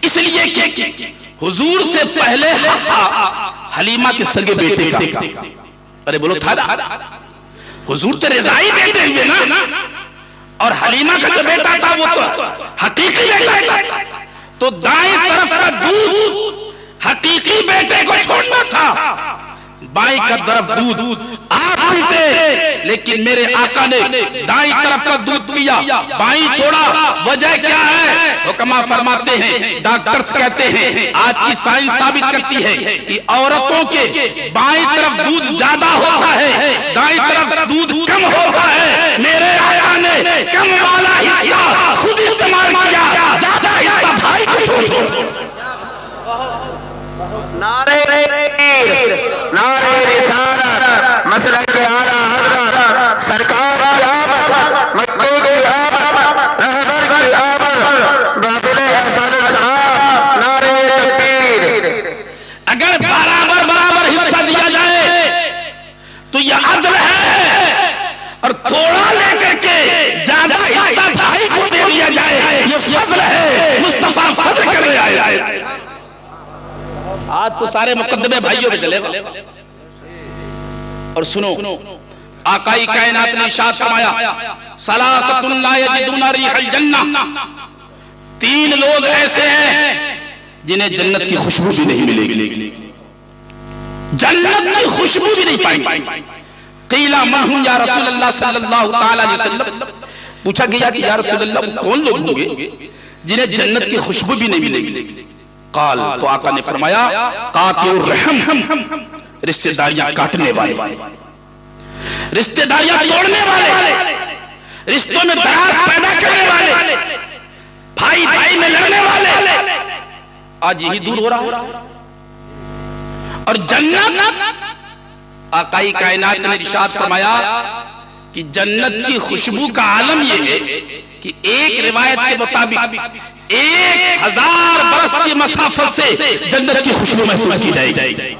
इसलिए कि हुजूर से पहले था हलीमा के सगे बेटे का। अरे बोलो था ना, हुजूर तो रिज़ाई बेटे हुए ना, और हलीमा का जो बेटा था वो तो हकीकी बेटा था। तो दाईं तरफ का दूध हकीकी बेटे को छोड़ना था, बाईं का तरफ दूध आप पीते, लेकिन मेरे आका ने दाईं तरफ का दूध पिया, बाईं छोड़ा। वजह क्या है? हुक्मा फरमाते हैं, डॉक्टर्स कहते हैं, आज की साइंस साबित करती है कि औरतों के बाईं तरफ दूध ज्यादा होता है, दाईं तरफ दूध कम होता है। मेरे आका ने कम वाला हिस्सा खुद इस्तेमाल किया, ज्यादा हिस्सा भाई को छोड़। नारे नारे रिसालत, मसलक आला हज़रत, सरकार की आमद, मक्के की आमद, रहबर की आमद, बातिल हसन सलाम, नारे तकबीर। अगर बराबर हिस्सा दिया जाए तो यह अदल है, और थोड़ा लेकर के ज्यादा हिस्सा भाई को दे दिया जाए ये फज़ल है। मुस्तफा फज़ल कर रहे हैं। आज तो सारे मुकद्दमे भाइयों में चले। और सुनो, आकाई कायनात ने इरशाद फरमाया, सलासतुन ला यजिदूना रिहल जन्नह, 3 लोग ऐसे हैं जिन्हें जन्नत की खुशबू भी नहीं मिलेगी, जन्नत की खुशबू भी नहीं पाएंगे। क़ीला मन हुम या रसूल अल्लाह सल्लल्लाहु तआला अलैहि वसल्लम, पूछा गया कि या रसूल अल्लाह कौन लोग होंगे जिन्हें जन्नत की खुशबू भी नहीं मिलेगी? काल, तो आका ने फरमाया कातिउर रहम, रिश्तेदारियां काटने वाले, रिश्तेदारियां तोड़ने वाले, रिश्तों में दरार पैदा करने वाले, भाई भाई में लड़ने वाले, आज यही दूर हो रहा है। और जन्नत, आकाई कायनात ने इरशाद फरमाया कि जन्नत की खुशबू का आलम यह है कि एक रिवायत के मुताबिक 1000 बरस की मसाफत से जन्नत की खुशबू महसूस की जाएगी,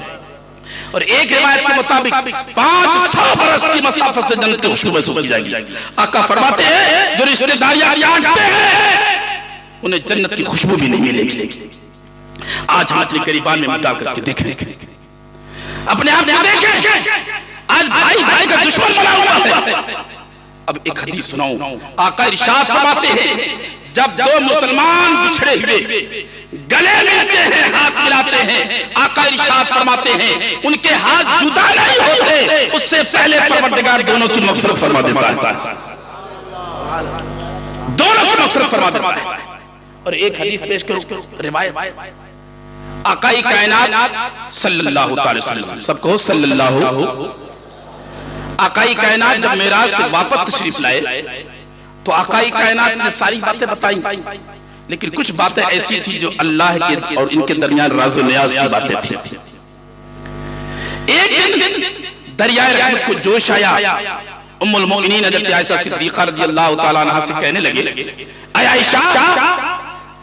और एक रिवायत के मुताबिक 500 बरस की मसाफत से जन्नत की खुशबू महसूस की जाएगी। आका फरमाते हैं जो रिश्तेदारियां काटते हैं उन्हें जन्नत की खुशबू भी नहीं मिलेगी। आज हम अपने करीबान में मुद्दा करके देखें, अपने आप को देखें, आज भाई भाई का दुश्मन बना हुआ है। अब एक हदीस सुनाऊं, आका इरशाद फरमाते हैं जब 2 मुसलमान बिछड़े हुए गले मिलते हैं, हाथ मिलाते हैं, आका इरशाद फरमाते हैं उनके हाथ जुदा नहीं होते, उससे पहले परवरदिगार दोनों की मग़फ़िरत फरमा देता है, दोनों की मग़फ़िरत फरमा देता है। और एक हदीस पेश करूं, रिवायत आकाई कायनात सल्लल्लाहु अलैहि वसल्लम, सबको सल्लल्लाहु, आकाई कायनात जब मेराज से वापस तशरीफ लाए तो आकाई कायनात ने सारी बातें बताई, लेकिन कुछ बातें ऐसी थी जो अल्लाह के और इनके दरमियान राज़ो नियाज़ की बातें थी। एक दिन दरियाए रहमत को जोश आया, उम्मुल मोमिनीन हज़रत आयशा सिद्दीक़ा रज़ियल्लाहु ताला अन्हा से कहने लगे, ऐ आयशा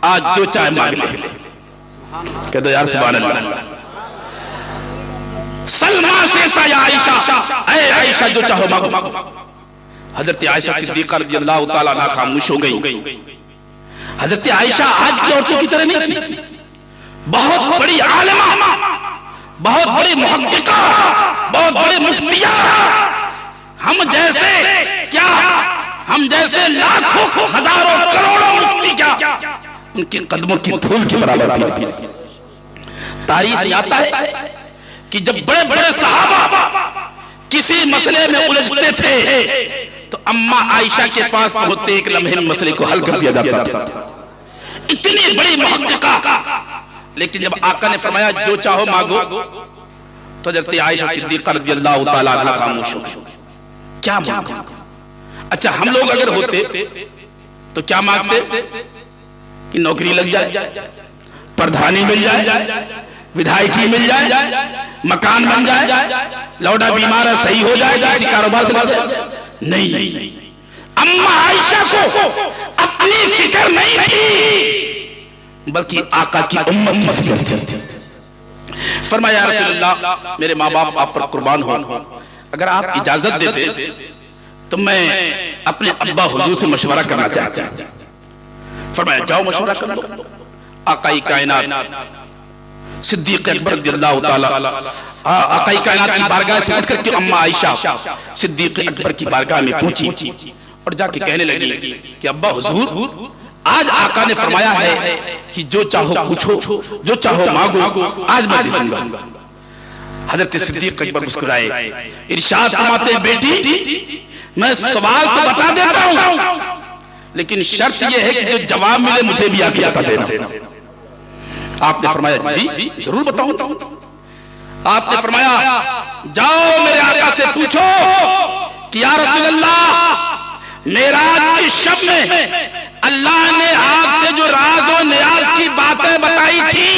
आज जो चाहे मांग ले। कह दो यार सुभान अल्लाह। सलमा से या आयशा, ऐ आयशा जो चाहो मांगो। हजरत आयशा सिद्दीक़ा रज़ियल्लाहु ताला अन्हा खामोश हो गई। हजरत आयशा आज की औरतों की तरह नहीं थी, बहुत बड़ी आलिमा, बहुत बड़ी मुहद्दिका, बहुत बड़ी मुफ्तिया। हम जैसे क्या, हम जैसे लाखों हजारों करोड़ों मुफ्ती क्या उनके कदमों की धूल के बराबर भी। तारीख आता है कि जब बड़े बड़े सहाबा किसी मसले में उलझते थे तो अम्मा आयशा के पास पहुंचते एक लम्हे में मसले को हल कर दिया जाता था। इतनी बड़ी मुहद्दिका, लेकिन जब आका ने फरमाया जो चाहो मांगो तो हज़रत आयशा सिद्दीक़ा रज़ियल्लाहु ताला अन्हा खामोश हो गई। क्या मांगो? अच्छा हम लोग अगर होते तो क्या मांगते कि नौकरी लग जाए, प्रधानी मिल जाए, विधायकी मिल जाए, मकान बन जाए, लौटा बीमार है सही हो जाए, किसी कारोबार से नहीं। अम्मा आयशा को अपनी फिक्र नहीं थी बल्कि आका की उम्मत की फिक्र थी। फरमाया रसूलुल्लाह मेरे माँ बाप आप पर कुर्बान हो, अगर आप इजाजत देते तो मैं अपने अब्बा हुजूर से मशवरा करना चाहता हूं। फरमाया जाओ मशवरा कर लो। आकाई कायनात सिद्दीक़ अकबर रज़ियल्लाहु ताला आकाई कायनात की बारगाह से उठकर के अम्मा आयशा सिद्दीक़ अकबर की बारगाह में पहुंची और जाके कहने लगी कि अब्बा हुजूर आज आका ने फरमाया है कि जो चाहो पूछो, जो चाहो मांगो, आज मैं दे दूंगा। हजरत सिद्दीक़ अकबर मुस्कुराए, इरशाद फरमाते हैं बेटी मैं सवाल तो बता देता हूं लेकिन शर्त यह है कि जो जवाब मिले मुझे भी आगे बता देना। आपने फरमाया जी जरूर बताऊं। आपने फरमाया जाओ मेरे आका से पूछो कि या रसूल अल्लाह मेराज की शब में अल्लाह ने आपसे जो राज और नियाज की बातें बताई थी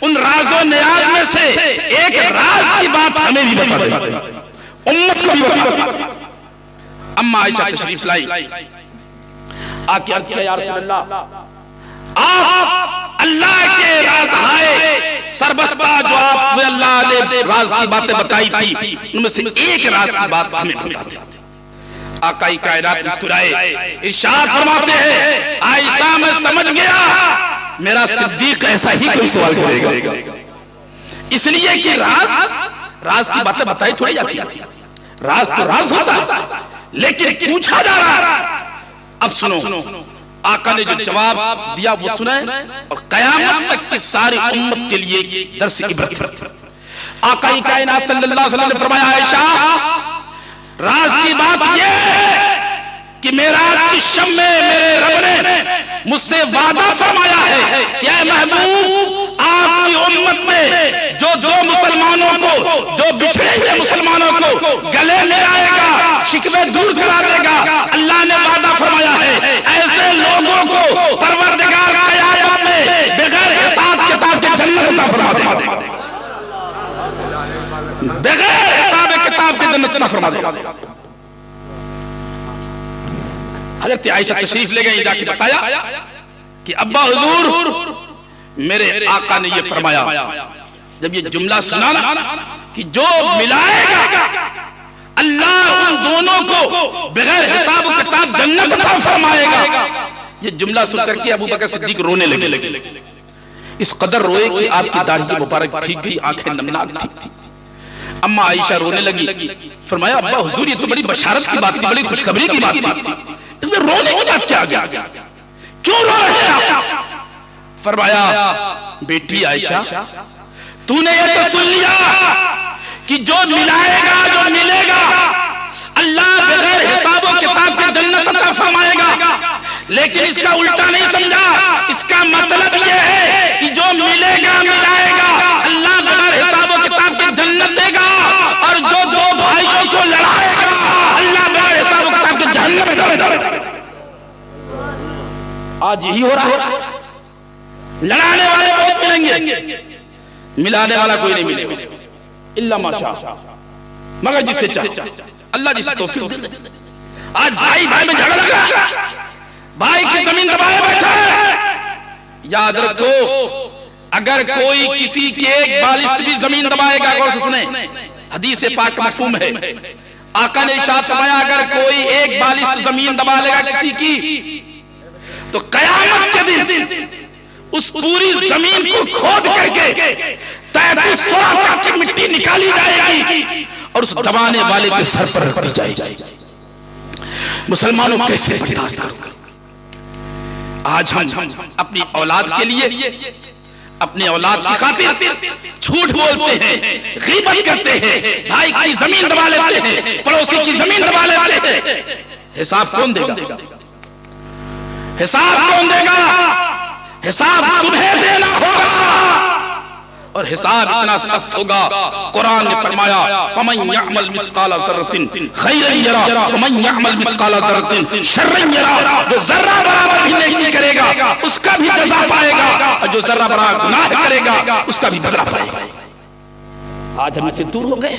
उन राज और नियाज में से एक राज की बात हमें भी बता दे, उम्मत को भी बता दे। अम्मा आयशा तशरीफ लाई, आके अर्ज किया या रसूल अल्लाह आप अल्लाह के राज आए सरबस्ता जो आप अल्लाह ने राज की बातें बताई थी उनमें से एक राज की बात हमें बता दे। आकाई कायनात मुस्कुराए, इरशाद फरमाते हैं आयशा मैं समझ गया मेरा सिद्दीक ऐसा ही कोई सवाल करेगा, इसलिए कि राज की बातें बताई थोड़ी जाती है, राज तो राज होता है लेकिन पूछा जा रहा है। अब सुनो आका ने जो जवाब दिया वो सुने और कयामत तक की सारी उम्मत के लिए दर्स इबरत। आका कायनात सल्लल्लाहु अलैहि वसल्लम ने फरमाया, आयशा राज की बात ये कि मेराज की शब में मेरे रब ने मुझसे वादा फरमाया है कि ऐ महबूब आपकी उम्मत में जो जो मुसलमानों को, जो बिछड़े हुए मुसलमानों को गले मिलाएगा, शिकवे दूर करा देगा, अल्लाह ने वादा फरमाया है ऐसे लोगों को परवरदिगार क़यामत में बगैर हिसाब किताब के जन्नत अता फरमा देगा, बगैर हिसाब किताब के जन्नत अता फरमा देगा। हज़रत आयशा तशरीफ ले गई, जाके बताया कि अब्बा हुजूर मेरे आका ने ये फरमाया। जब ये जुमला सुना ना कि जो मिलाएगा अल्लाह उन दोनों को बगैर हिसाब किताब जन्नत अता फरमाएगा, ये जुमला सुनकर के अबू बकर सिद्दीक रोने लगे। इस कदर रोए कि आपकी दाढ़ी मुबारक भीग गई, आंखें नमनाक थी। अम्मा आयशा रोने लगी। फरमाया अब्बा हुजूर ये तो बड़ी बशारत की बात थी, बड़ी खुशखबरी की बात थी, इसमें रोने की बात क्या आ गया, क्यों रो रहे हैं आप? फरमाया बेटी आयशा तूने ये तो सुन लिया कि जो मिलाएगा, जो मिलेगा अल्लाह बगैर हिसाब किताब के जन्नत अता फरमाएगा, लेकिन इसका उल्टा नहीं समझा। इसका मतलब ये है कि जो मिलेगा मिलाएगा अल्लाह बगैर हिसाब किताब के जन्नत देगा, और जो दो भाइयों को लड़ाएगा अल्लाह बगैर हिसाब किताब के जहन्नम में डालेगा। आज यही हो रहा है, लड़ाने वाले बहुत मिलेंगे, मिलाने वाला कोई नहीं मिलेगा, इल्ला माशा, मगर जिससे चाहे अल्लाह जिसे तौफीक दे। आज भाई भाई में झगड़ा लगा, भाई की जमीन दबाए बैठा है। याद रखो अगर कोई किसी की एक बालिश्त भी जमीन दबाएगा, गौर से सुने, हदीस पाक का मफहूम है, आका ने इरशाद फरमाया अगर कोई एक बालिश्त जमीन दबा लेगा किसी की, तो कयामत के दिन उस पूरी जमीन को खोद करके 33 तक की मिट्टी निकाली जाएगी और उस दबाने वाले के सर पर रख दी जाएगी। मुसलमानों कैसे बर्दाश्त करें? आज हम अपनी औलाद के लिए, अपनी औलाद की खातिर झूठ बोलते हैं, गीबत करते हैं, भाई की जमीन दबा लेते हैं, पड़ोसी की जमीन दबा लेते हैं। हिसाब कौन देगा? हिसाब कौन देगा? हिसाब तुम्हें देना होगा, और हिसाब इतना सख्त होगा। कुरान ने फरमाया फमन यअमल मिस्काल ज़र्रतिन खैरन यरा वमन यअमल मिस्काल ज़र्रतिन शर्रन यरा। जो जर्रा बराबर भी नेकी करेगा उसका भी जज़ा पाएगा, और जो जर्रा बराबर गुनाह करेगा उसका भी बदला पाएगा। आज हम इससे दूर हो गए,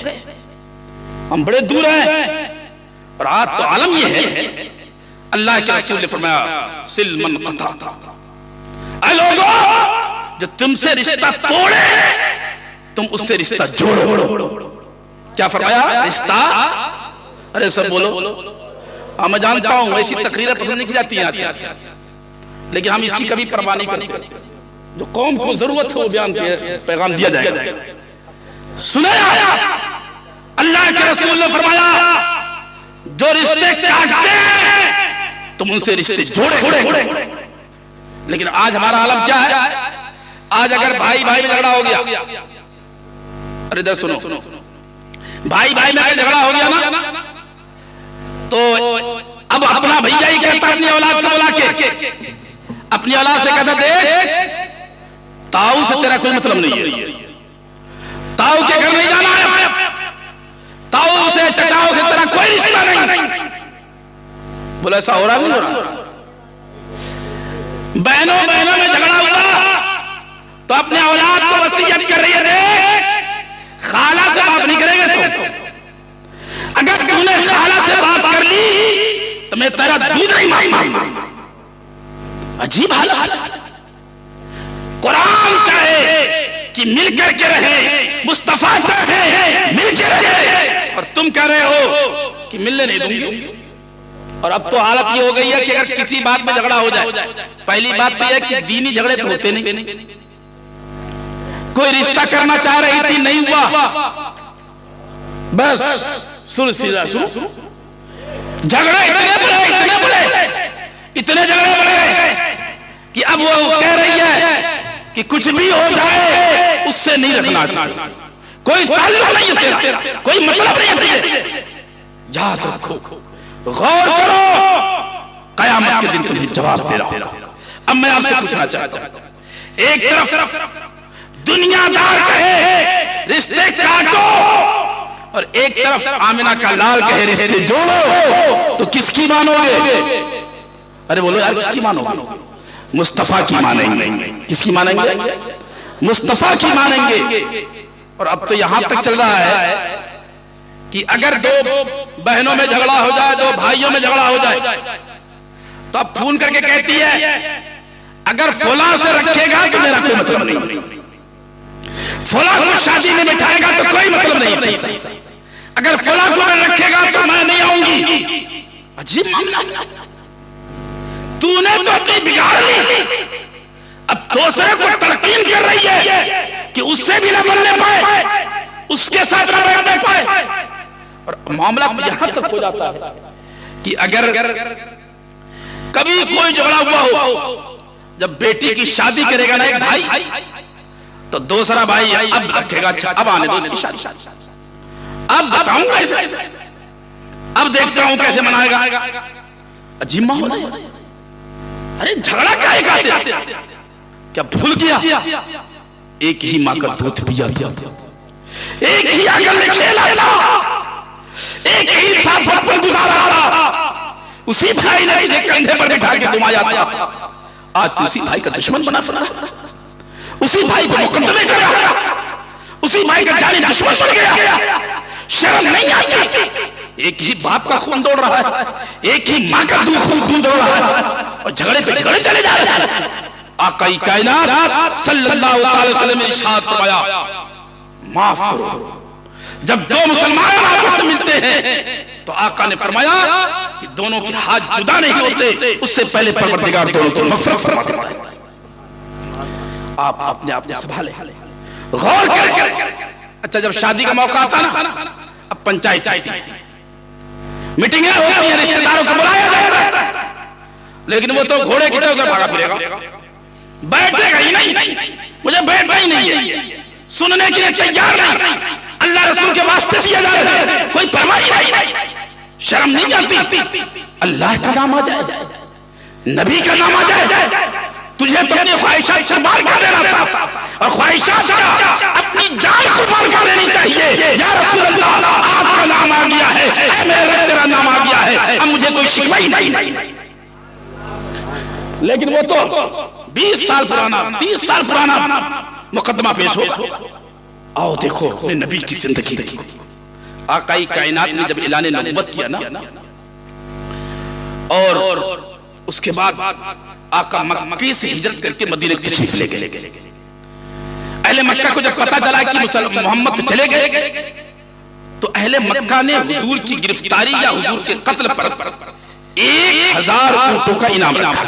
हम बड़े दूर हैं, और आज तो आलम ये है, अल्लाह के रसूल ने फरमाया सिलमन क़ता, ऐ लोगों जो तुमसे रिश्ता तोड़े तुम उससे रिश्ता जोड़ो। क्या फरमाया? रिश्ता, अरे सब बोलो। मैं जानता हूं ऐसी तकरीरें पसंद नहीं की जाती हैं, लेकिन हम इसकी कभी परवाह नहीं करते। जो कौम को जरूरत है वो बयान पैगाम दिया जाएगा। सुने अल्लाह के रसूल ने फरमाया जो रिश्ते काटते हैं तुम उनसे रिश्ते जोड़े। लेकिन आज हमारा आलम क्या है? आज अगर भाई भाई में झगड़ा हो गया, अरे इधर सुनो, भाई भाई में झगड़ा हो गया ना, तो अब अपना भैया ही कहता अपनी औलाद को बुला के, अपनी औलाद से कहता देख ताऊ से तेरा कोई मतलब नहीं है, ताऊ के घर नहीं जाना है, ताऊ से चचाओं से तेरा कोई रिश्ता नहीं। बोला ऐसा हो रहा नहीं हो रहा? बहनों बहनों में झगड़ा हुआ तो अपने औलाद को वसीयत कर रही है देख खाला से बात नहीं करेंगे तो, अगर तूने खाला से बात कर ली तो मैं तेरा दूध नहीं मांगूंगा। अजीब हालत। कुरान चाहे कि मिलकर के रहे, मुस्तफा चाहे मिलकर रहे, और तुम कह रहे हो कि मिलने नहीं दूंगी। और अब तो हालत ये हो गई है कि अगर किसी बात में झगड़ा हो जाए, पहली बात तो यह कि दीनी झगड़े तो होते नहीं, कोई रिश्ता करना चाह रही थी नहीं हुआ, बस सुलह सीधा झगड़ा इतने बड़े इतने झगड़े बढ़ गए कि अब वो कह रही है कि कुछ भी हो जाए उससे नहीं रखना चाहिए, कोई ताल्लुक नहीं है तेरा, कोई मतलब नहीं है तेरा, याद रखो, गौर करो, कयामत के दिन तुम्हें जवाब देना होगा। अब मैं आपसे पूछना चाहता हूं, एक तरफ दुनियादार कहे रिश्ते काटो और एक तरफ आमिना का लाल कहे रिश्ते जोड़ो, तो किसकी मानोगे? अरे बोलो यार, किसकी मानोगे? मुस्तफा की मानेंगे। किसकी मानेंगे? मुस्तफा की मानेंगे। और अब तो यहां तक चल रहा है कि अगर दो बहनों में झगड़ा हो जाए, दो भाइयों में झगड़ा हो जाए, तो अब फोन करके कहती है अगर फुला से रखेगा तो मेरा कोई मतलब नहीं, फुला को शादी में बिठाएगा तो कोई मतलब नहीं, अगर फुला को मैं रखेगा तो मैं नहीं आऊंगी। अजीब मामला, तूने तो अपनी बिगाड़ ली, अब दूसरे को तलकीन कर रही है कि उससे भी ना बनने पाए, उसके साथ ना बैठने पाए। और मामला यहां तक हो जाता है कि अगर कभी कोई झगड़ा हुआ हो, जब बेटी की शादी करेगा ना एक भाई, तो दूसरा भाई अब रखेगा, अच्छा अब आने दो इसकी शादी, अब बताऊंगा इसे, अब देखता हूं कैसे मनाएगा। अजीब माहौल है। अरे झगड़ा काहे करते? क्या भूल गया एक ही मां का दूध पिया था, एक ही आंगन में खेला था, एक ही साथ बचपन गुजारा था, उसी भाई ने तुझे कंधे पर बिठा के घुमाया था, आज तू उसी भाई का दुश्मन बना फिर, उसी भाई को मुकद्दमे करा, उसी भाई का जानी दुश्मन बन गया। शर्म नहीं आती? एक ही बाप का खून दौड़ रहा है, एक ही मां का खून दौड़ रहा है, और झगड़े पे झगड़े चले जा रहे हैं। आकाई कायनात सल्लल्लाहु अलैहि वसल्लम ने इरशाद फरमाया, माफ करो। जब दो मुसलमान आपस में मिलते हैं तो आका ने फरमाया कि दोनों के हाथ जुदा नहीं होते, उससे पहले परवरदिगार दोनों को मग़फ़िरत फरमाता है। आप अपने आप को संभाले, गौर करें। अच्छा, जब शादी का मौका आता ना, अब पंचायत आती, मीटिंगें होती हैं, रिश्तेदारों को बुलाया जाता है, लेकिन वो तो घोड़े की तरह भागा फिरेगा, बैठेगा ही नहीं, मुझे बैठना ही नहीं है, सुनने के लिए तैयार नहीं, अल्लाह रसूल के वास्ते दिया जा रहा है, कोई परवाह नहीं, शर्म नहीं आती? अल्लाह का नाम आ जाए, नबी का नाम आ जाए, तुझे तो अपनी ख्वाहिशात कुर्बान कर देना था, और ख्वाहिशात क्या, अपनी जान कुर्बान कर देनी चाहिए। या रसूल अल्लाह, आपका नाम आ गया है, ऐ मेरे रब तेरा नाम आ गया है, अब मुझे कोई शिकवा ही नहीं। लेकिन वो तो 20 साल पुराना, 30 साल पुराना मुकदमा पेश होगा। आओ देखो अपने नबी की जिंदगी देखो। आकाई कायनात ने जब ऐलान नबुव्वत किया ना, और उसके बाद आका मक्के से हिजरत करके मदीने की तशरीफ ले गए। अहले मक्का को जब पता चला कि मोहम्मद तो चले गए, तो अहले मक्का ने हुजूर की गिरफ्तारी या हुजूर के कत्ल पर 1000 ऊंटों का इनाम रखा।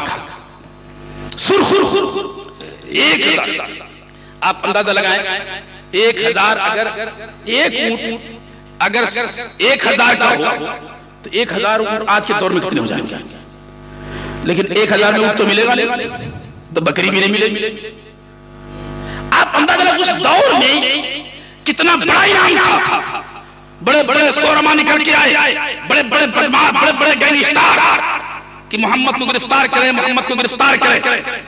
सुर 1000, आप अंदाजा लगाएं, 1000 अगर एक ऊंट अगर 1000 का हो तो 1000 ऊंट आज के दौर में कितने हो जाएंगे? लेकिन 1000 में ऊंट तो मिलेगा नहीं, तो बकरी भी नहीं मिलेगी। आप अंदाजा लगाएं उस दौर में कितना बड़ा इनाम था। बड़े बड़े सोरमा निकल के आए, बड़े बड़े बदमाश, बड़े बड़े गैंगस्टर कि मोहम्मद को गिरफ्तार करें, मोहम्मद को गिरफ्तार करें।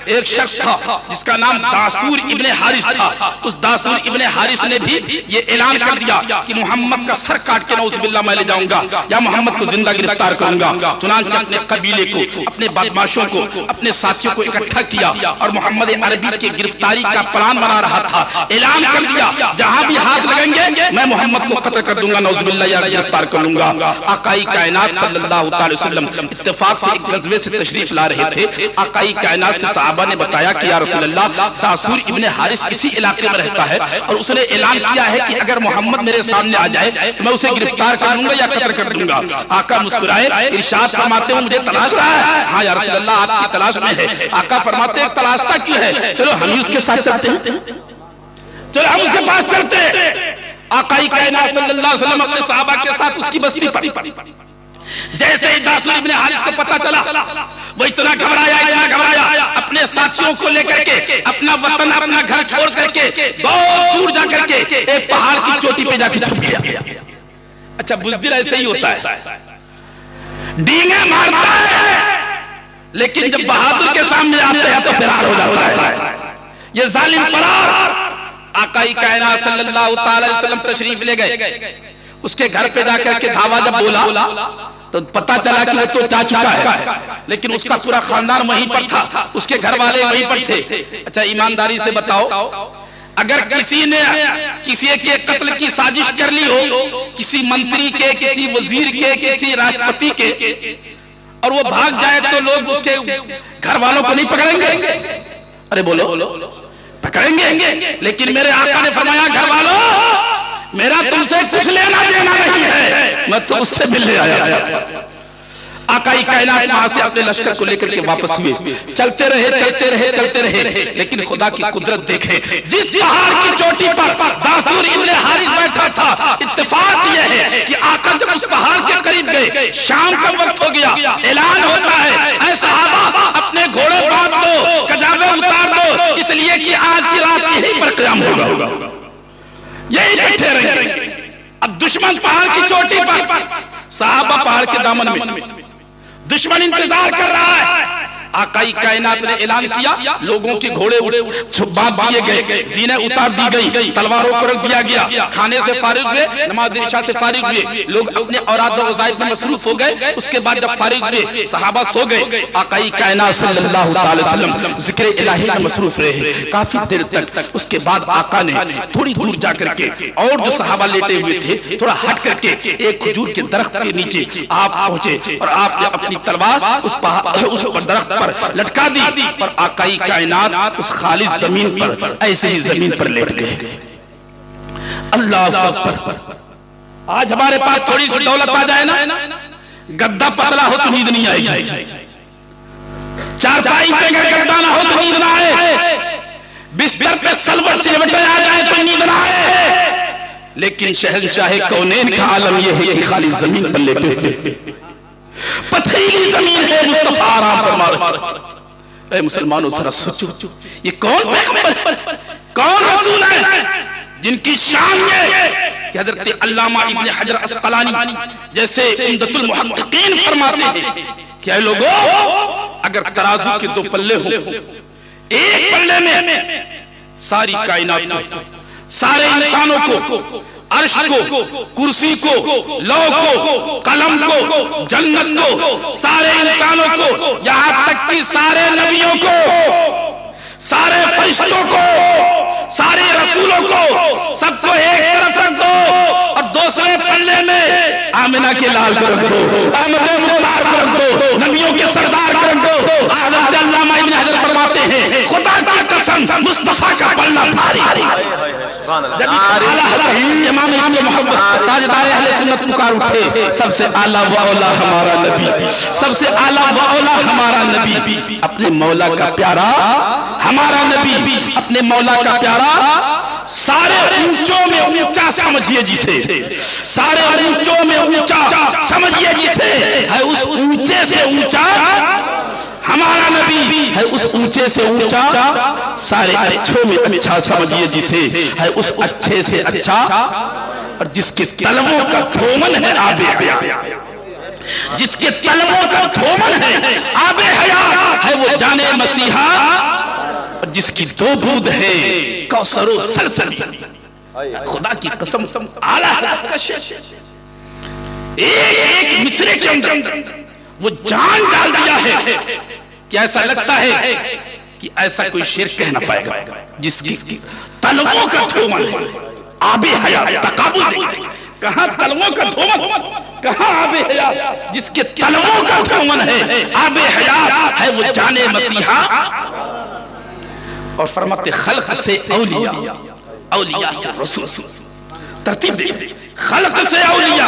एक शख्स था जिसका नाम दासूर इब्ने हारिस था। उस दासूर इब्ने हारिस ने भी ये ऐलान कर दिया कि मोहम्मद का सर काट के नऊज़ुबिल्लाह मैं ले जाऊंगा, या मोहम्मद को जिंदा गिरफ्तार करूंगा। चुनांचे अपने कबीले को, अपने बदमाशों को, अपने साथियों को इकट्ठा किया और मोहम्मद अरबी की गिरफ्तारी का प्लान बना रहा था। ऐलान कर दिया जहां भी हाथ लगेंगे मैं मोहम्मद को कत्ल कर दूंगा, नऊज़ुबिल्लाह या गिरफ्तार कर लूंगा। आकाई कायनात सल्लल्लाहु अलैहि वसल्लम इत्तेफाक से गज़वे से तशरीफ ला रहे थे। आकाई कायनात से सहाबा ने बताया कि या रसूल अल्लाह, दासूर इब्ने हारिस इसी इलाके में रहता है और उसने ऐलान किया है कि अगर मोहम्मद मेरे सामने आ जाए तो मैं उसे गिरफ्तार कर लूंगा या कत्ल कर दूंगा। आका मुस्कुराए, इरशाद फरमाते हैं मुझे तलाश रहा है? हाँ या रसूल अल्लाह, आपकी तलाश में है। आका फरमाते हैं तलाशता क्यों है? चलो हम ही उसके साथ चलते हैं, चलो हम उसके पास चलते हैं। आकाई कायनात सल्लल्लाहु अलैहि वसल्लम अपने सहाबा के साथ उसकी बस्ती पर जैसे ही दासूर इब्ने हारिस को पता चला, वो इतना घबराया, अपने साथियों को लेकर के अपना वतन, अपना घर छोड़ करके बहुत दूर जा करके एक पहाड़ की चोटी पे जाके छुप गया। अच्छा, बुज़दिल ऐसे ही होता है, डींगे मारता है, लेकिन जब बहादुर के सामने आते हैं तो फरार हो जाता है। ये जालिम फरार। आकाई कायनात सल्लल्लाहु अलैहि वसल्लम तशरीफ ले गए, उसके घर पे जाकर के धावा जब बोला तो पता चला कि वो तो जा चुका है, लेकिन उसका पूरा खानदान वहीं पर था, उसके घर वाले वहीं पर थे। अच्छा, ईमानदारी से बताओ, अगर किसी ने किसी के कत्ल की साजिश कर ली हो, किसी मंत्री के, किसी वजीर के, किसी राष्ट्रपति के, और वो भाग जाए तो लोग उसके घर वालों को नहीं पकड़ेंगे? अरे बोलो, पकड़ेंगे। लेकिन मेरे आका ने फरमाया, घर वालों, मेरा तुमसे कुछ लेना देना नहीं है, मैं तो उससे मिलने आया। आकाई कायनात वहां से अपने लश्कर को लेकर के वापस हुए, चलते रहे, लेकिन खुदा की कुदरत देखे, जिस पहाड़ की चोटी पर दासूर इब्ने हारिस बैठा था, इत्तेफाक यह है कि आका जब उस पहाड़ के करीब गए, शाम का वक्त हो गया, ऐलान होता है, ऐ सहाबा, अपने घोड़े बांध दो, कजावे उतार दो, इसलिए कि आज की रात यहीं पर क़याम होगा, यहीं बैठे रहेंगे। अब दुश्मन पहाड़ की चोटी पर, सहाबा पहाड़ के दामन में, दुश्मन इंतजार कर रहा है। आकाई कायनात ने ऐलान किया, लोगों के घोड़े बांध दिए गए, ज़ीने उतार दी गई, तलवारों को रख दिया गया, खाने से फारिग हुए, नमाज इशा से फारिग हुए, लोग अपने औराद और वज़ाइफ में मसरूफ हो गए। उसके बाद जब फारिग हुए, सहाबा सो गए, आकाई कायनात सल्लल्लाहु अलैहि वसल्लम ज़िक्र इलाही में मसरूफ रहे काफी देर तक। उसके बाद आका ने थोड़ी दूर जाकर के, और जो सहाबा लेटे हुए थे, थोड़ा हट करके एक खजूर के दरख्त के नीचे आप पहुंचे और आपने अपनी तलवार उस दरख्त पर लटका दी, और आकाई कायनात उस खाली जमीन पर ऐसे ही जमीन पर लेट गए। अल्लाह अकबर। आज हमारे पास थोड़ी सी दौलत आ जाए ना, गद्दा पतला हो तो नींद नहीं आएगी, चारपाई पे गद्दा ना हो तो नींद ना आए, बिस्तर पे सलवट सिलवटें आ जाए तो नींद ना आए, लेकिन शहंशाह कौनैन का आलम यह है कि खाली जमीन पर लेटे हुए, पथरीली जमीन है, मुस्तफा आराम फरमा रहे। मुसलमानों जरा सोचो, ये कौन पैगंबर, कौन रसूल है जिनकी शान ये कि हजरत अल्लामा इब्ने हजर अस्क़लानी जैसे उम्दतुल मुहक्किकीन फरमाते हैं कि ऐ लोगों, अगर तराजू के दो पल्ले हो, एक पल्ले में सारी कायनात को, सारे इंसानों को, अर्श को, कुर्सी को, लौ को, कलम को, जन्नत को, सारे इंसानों को, यहां तक कि सारे नबियों को, सारे फरिश्तों को, सारे रसूलों को, सबको एक तरफ रख दो और दूसरे पल्ले में आमिना के लाल को रख दो, अहमद मुख्तार को रख दो, नबियों के सरदार को रख दो। हज़रत अल्लामा इब्ने हजर फरमाते हैं, खुदा की कसम, मुस्तफा का पल्ला भारी। जब आला इमाम मोहम्मद ताजदार अहले सुन्नत पुकार उठे, सबसे आला व औला हमारा नबी, सबसे आला व औला हमारा नबी, अपने मौला का प्यारा हमारा नबी, अपने मौला का प्यारा, सारे ऊंचों में ऊंचा समझिए जिसे, सारे ऊंचों में ऊंचा समझिए जिसे, है उस ऊंचे से ऊंचा हमारा नबी, है उस ऊंचे से ऊंचा, सारे अच्छों में अच्छा समझिए जिसे, है उस अच्छे से अच्छा, और जिसके तलवों का धोमन है आबे हयात, जिसके तलवों का धोमन है आबे हयात, है वो जाने मसीहा, और जिसकी दो बूंद है कौसरो सलसली। खुदा की कसम, आला हज़रत का शेर, एक मिसरे के अंदर वो जान डाल दिया है कि ऐसा लगता है कि ऐसा कोई शेर कह ना पाएगा, जिसकी तलवों का धोमन है आबे हयात। तकाबुल देखिए, कहां तलवों का धोमन, कहां आबे हयात, जिसके तलवों का धोमन है आबे हयात, है वो जाने मसीहा। और फरमाते खल्क से औलिया, औलिया से रसूल, तरतीब दे, खल्क से औलिया,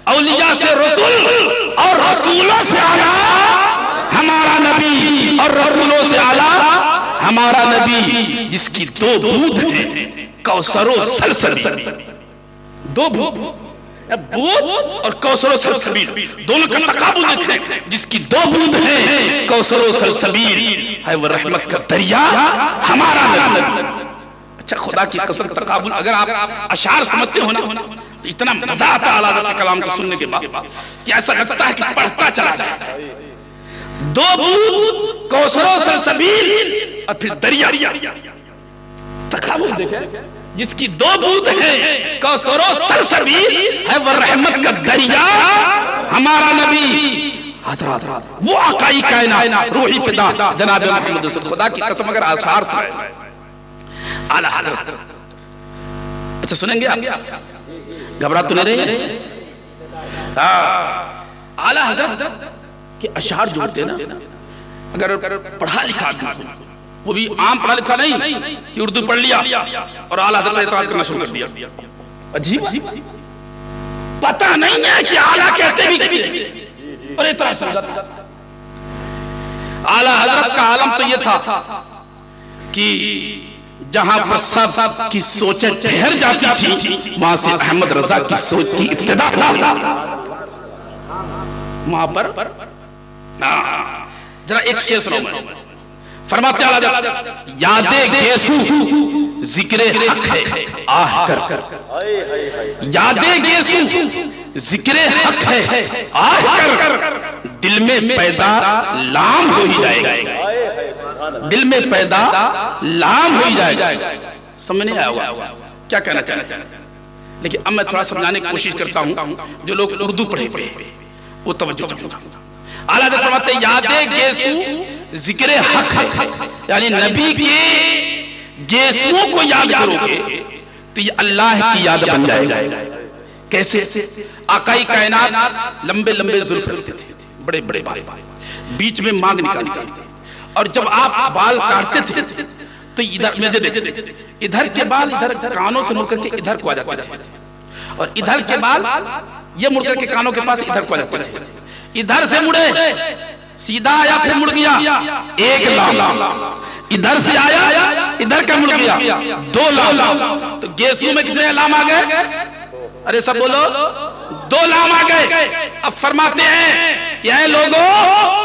औलिया से रसूल, और रसूलों से आला हमारा नबी, और रसूलों से आला हमारा नबी, जिसकी दो बूंद हैं कौसरो सलसली, दो बूंद, बूंद और कौसर सलसबील दोनों का तकाबुल देखें, जिसकी दो बूंद हैं कौसर सलसबील है वो रहमत का दरिया हमारा नबी। अच्छा खुदा की कसम तकाबुल अगर आप अशार समझते हो ना तो इतना मजा आता है आला हज़रत के कलाम को सुनने के बाद कि ऐसा लगता है कि पढ़ता चला जाए। दो बूंद कौसर सलसबील और फिर दरिया, तकाबुल देखें, जिसकी दो बूंद है कौसर सलसबील है वो रहमत का दरिया हमारा नबी हज़रत वो आकाई कायनात रूही फिदा जनाब मोहम्मद रसूल। खुदा की कसम अगर आसार सुनाए आला हज़रत, अच्छा सुनेंगे आप, घबरा तो नहीं रहे? आला हज़रत के अशआर जोड़ते ना, अगर पढ़ा लिखा वो भी आम पढ़ा लिखा नहीं कि उर्दू पढ़ लिया और आला हज़रत पे एतराज़ करना शुरू कर दिया, अजीब, पता नहीं है कि आला कहते भी किसे और एतराज़ शुरू कर दिया। आला हज़रत का आलम तो ये था कि जहां पर सब की सोचें ठहर जाती थी वहां से अहमद रजा की सोच की इब्तिदा वहां पर। जरा एक शेर सुनाओ, फरमाते आला यादे गेसू जिक्रे हक है आह कर, यादे गेसू जिक्रे हक है आह कर, दिल में पैदा लाम हो ही जाएगा, दिल में पैदा लाम हो ही जाएगा। समझ नहीं आया क्या कहना चाहते हैं, लेकिन अब मैं थोड़ा समझाने की कोशिश करता हूं जो लोग उर्दू पढ़े हुए वो तवज्जो करें। आला हज़रत फरमाते यादे गेसू जिक्रे हक है, यानी नबी के गेसुओं को याद करोगे तो ये अल्लाह की याद बन जाएगा। कैसे? आकाई कायनात लंबे लंबे जुल्फ रखते थे, बड़े बड़े बाल, बीच में मांग निकालते थे, और जब आप बाल काटते थे तो इधर मुझे देखते, इधर के बाल इधर कानों से मुड़ करके इधर को आ जाते थे, और इधर के बाल ये मुड़ करके कानों के पास इधर को आ जाते थे। इधर से मुड़े सीधा आया फिर मुड़ गया, एक लाम, इधर से आया इधर का मुड़ गया, दो लाम। तो गेसू में कितने लाम आ गए? अरे सब बोलो, दो लाम आ गए। अब फरमाते हैं कि ऐ लोगों,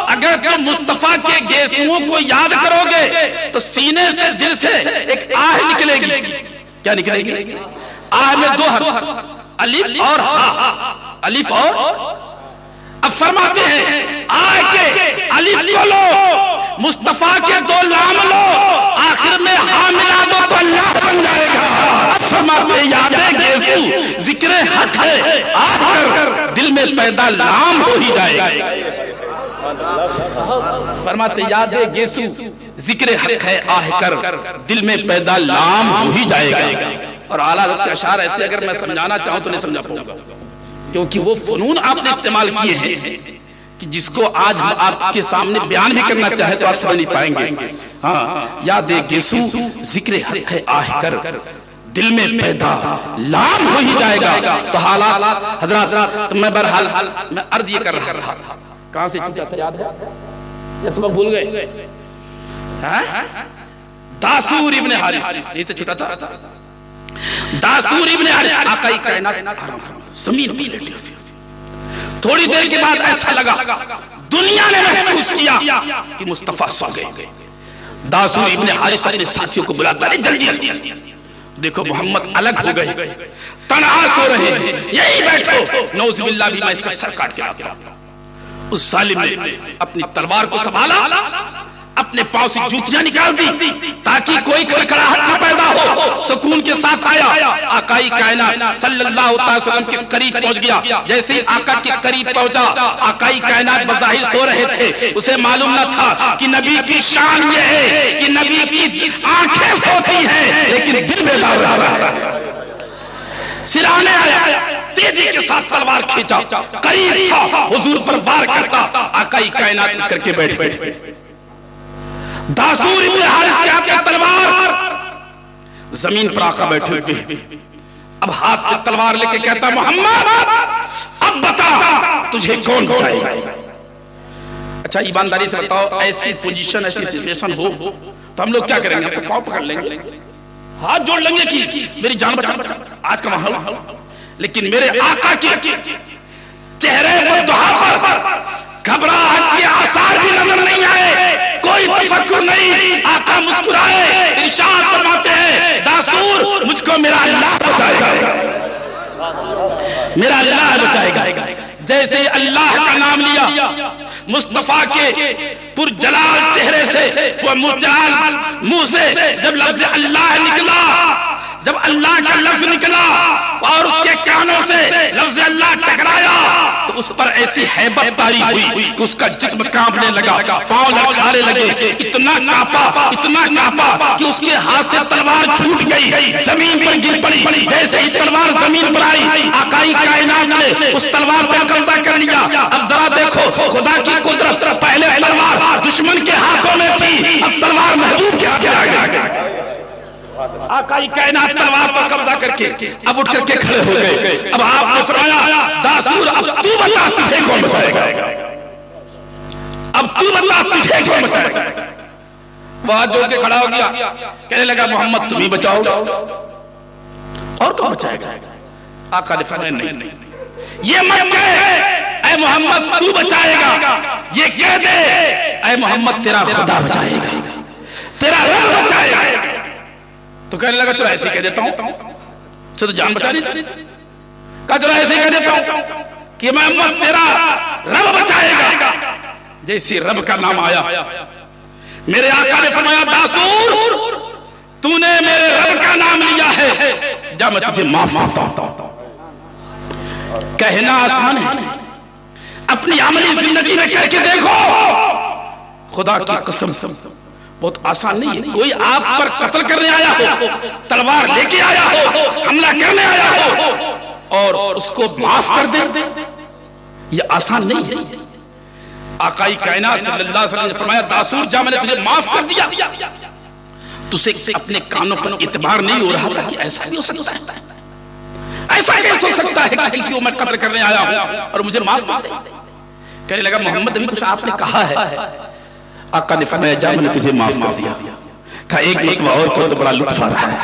अगर तुम मुस्तफा के गेसुओं को याद करोगे तो सीने से दिल से एक आह निकलेगी। क्या निकलेगी? आह में दो हर्फ, अलिफ और हा, अलिफ और। अब फरमाते हैं आके अलिफ को लो, मुस्तफा के दो लाम लो, आखिर में हा मिला दो तो अल्लाह बन जाएगा। अब फरमाते हैं यादे गेसू जिक्रे हक है आह कर, दिल में पैदा लाम हो ही जाएगा। फरमाते यादे गेसू जिक्रे हक है आह कर, दिल में पैदा लाम हो ही जाएगा। और आला हज़रत के अशार ऐसे अगर मैं समझाना चाहूं तो नहीं समझा पाऊंगा, क्योंकि वो फनून आपने इस्तेमाल किए हैं कि जिसको आज हम आपके सामने बयान भी करना चाहे तो आप समझ नहीं पाएंगे। हाँ, यादे गेसू जिक्रे हक है आह कर, दिल में पैदा लाम हो ही जाएगा। तो हालात हजरात, तो मैं बहरहाल मैं अर्ज ये कर रहा था, कहां से छूटा था याद है या सब भूल गए? दासूर इब्ने हारिस, यही से छूटा था। दासूर इब्ने हारिस आकाई कायनात जमीन पर लेटे हुए, थोड़ी देर के बाद ऐसा लगा दुनिया ने महसूस किया कि मुस्तफा सो गए। दासूर इब्ने हारिस अपने साथियों को बुलाता, अरे जल्दी से देखो मोहम्मद अलग हो गए, तन्हा सो रहे हैं, यही बैठो, नौज़ बिल्लाह भी मैं इसका सर काट के लाता हूं। उस जालिम ने अपनी तलवार को संभाला, अपने पांव से जूतियां निकाल दी ताकि कोई खड़खड़ाहट न पैदा हो, सुकून के साथ आया, आकाई कायनात सल्लल्लाहु अलैहि वसल्लम के करीब पहुंच गया। जैसे ही आका के करीब पहुंचा, आकाई कायनात बज़ाहिर सो रहे थे, उसे मालूम न था कि नबी की शान ये है कि नबी की आंखें सोती हैं लेकिन दिल बेदार रहा है। सिराने आया, तेजी के साथ तलवार खींचा, करीब था हुजूर पर वार करता, आकाई कायनात उठ करके बैठ गए। दासूर इब्ने हारिस के हाथ में तलवार, जमीन पर आका बैठे हुए, अब हाथ में तलवार लेके कहता मोहम्मद अब बता तुझे कौन बचाएगा। अच्छा ईमानदारी से बताओ, ऐसी पोजीशन ऐसी सिचुएशन हो तो हम लोग क्या करेंगे? हम तो पांव पकड़ लेंगे, हाथ जोड़ लेंगे कि मेरी जान बचा। आज का माहौल लेकिन मेरे आका के चेहरे पर दुहा पर घबराहट के आसार भी नजर नहीं आए, कोई तफक्कुर नहीं। आका मुस्कुराए, इरशाद फरमाते हैं, दासूर मुझको मेरा अल्लाह बचाएगा, मेरा अल्लाह बचाएगा। जैसे अल्लाह का नाम लिया, मुस्तफा के पुरजलाल चेहरे से, वो मुजलाल मुंह से जब लफ्ज अल्लाह निकला, जब अल्लाह का लफ्ज निकला और उसके कानों से लफ्ज अल्लाह टकराया, तो उस पर ऐसी हैबत तारी हुई कि उसका जिस्म कांपने लगा, पांव लड़खड़ाने लगे, इतना कांपा कि उसके हाथ से तलवार छूट गई, जमीन पर गिर पड़ी। जैसे ही तलवार जमीन पर आई, आकाई कायनात ने उस तलवार पर कब्जा कर लिया। अब जरा देखो खुदा की कुदरत, पहले तलवार दुश्मन के हाथों में थी, अब तलवार महबूब के हाथ में आ गई। आकाई कायनात तलवार पर कब्जा करके अब उठ करके खड़े हो गए। अब आपने फरमाया, दासूर अब तू बता तुझे कौन बचाएगा, अब तू बता तुझे कौन बचाएगा। वह जोड़ के खड़ा हो गया, कहने लगा मोहम्मद तुम ही बचाओ, और कौन बचाएगा। आका ने फरमाया नहीं, ये मत कह ऐ मोहम्मद तू बचाएगा, ये कह दे ऐ मोहम्मद तेरा खुदा बचाएगा, तेरा रब बचाएगा। तो कहने लगा चलो ऐसे कह देता हूं, चलो जान बचा ली। कहा चलो ऐसे कह देता हूं कि मोहम्मद तेरा रब बचाएगा। जैसे रब का नाम आया, मेरे आका ने फरमाया, दासूर तूने मेरे रब का नाम लिया है, जा मैं तुझे माफ करता हूं। कहना आसान है, अपनी अमली जिंदगी में करके देखो, खुदा की कसम बहुत आसान नहीं है। कोई आप पर कत्ल करने आया हो, तलवार लेके आया हो, हमला करने आया हो और उसको माफ कर दे, ये आसान नहीं है। आकाई कायनात सल्लल्लाहु अलैहि वसल्लम ने फरमाया, दासूर जा मैंने तुझे माफ कर दिया। तुझे अपने कानों पर इतबार नहीं हो रहा था कि ऐसा भी हो सकता है, ऐसा कैसे हो सकता है कि किसी को मैं कत्ल करने आया हूं और मुझे माफ कर दे। कहने लगा मोहम्मद अभी कुछ आपने कहा है। आका ने फरमाया, जा मैंने तुझे माफ कर दिया। कहा एक मतबा और को तो बड़ा लुत्फ आ रहा है।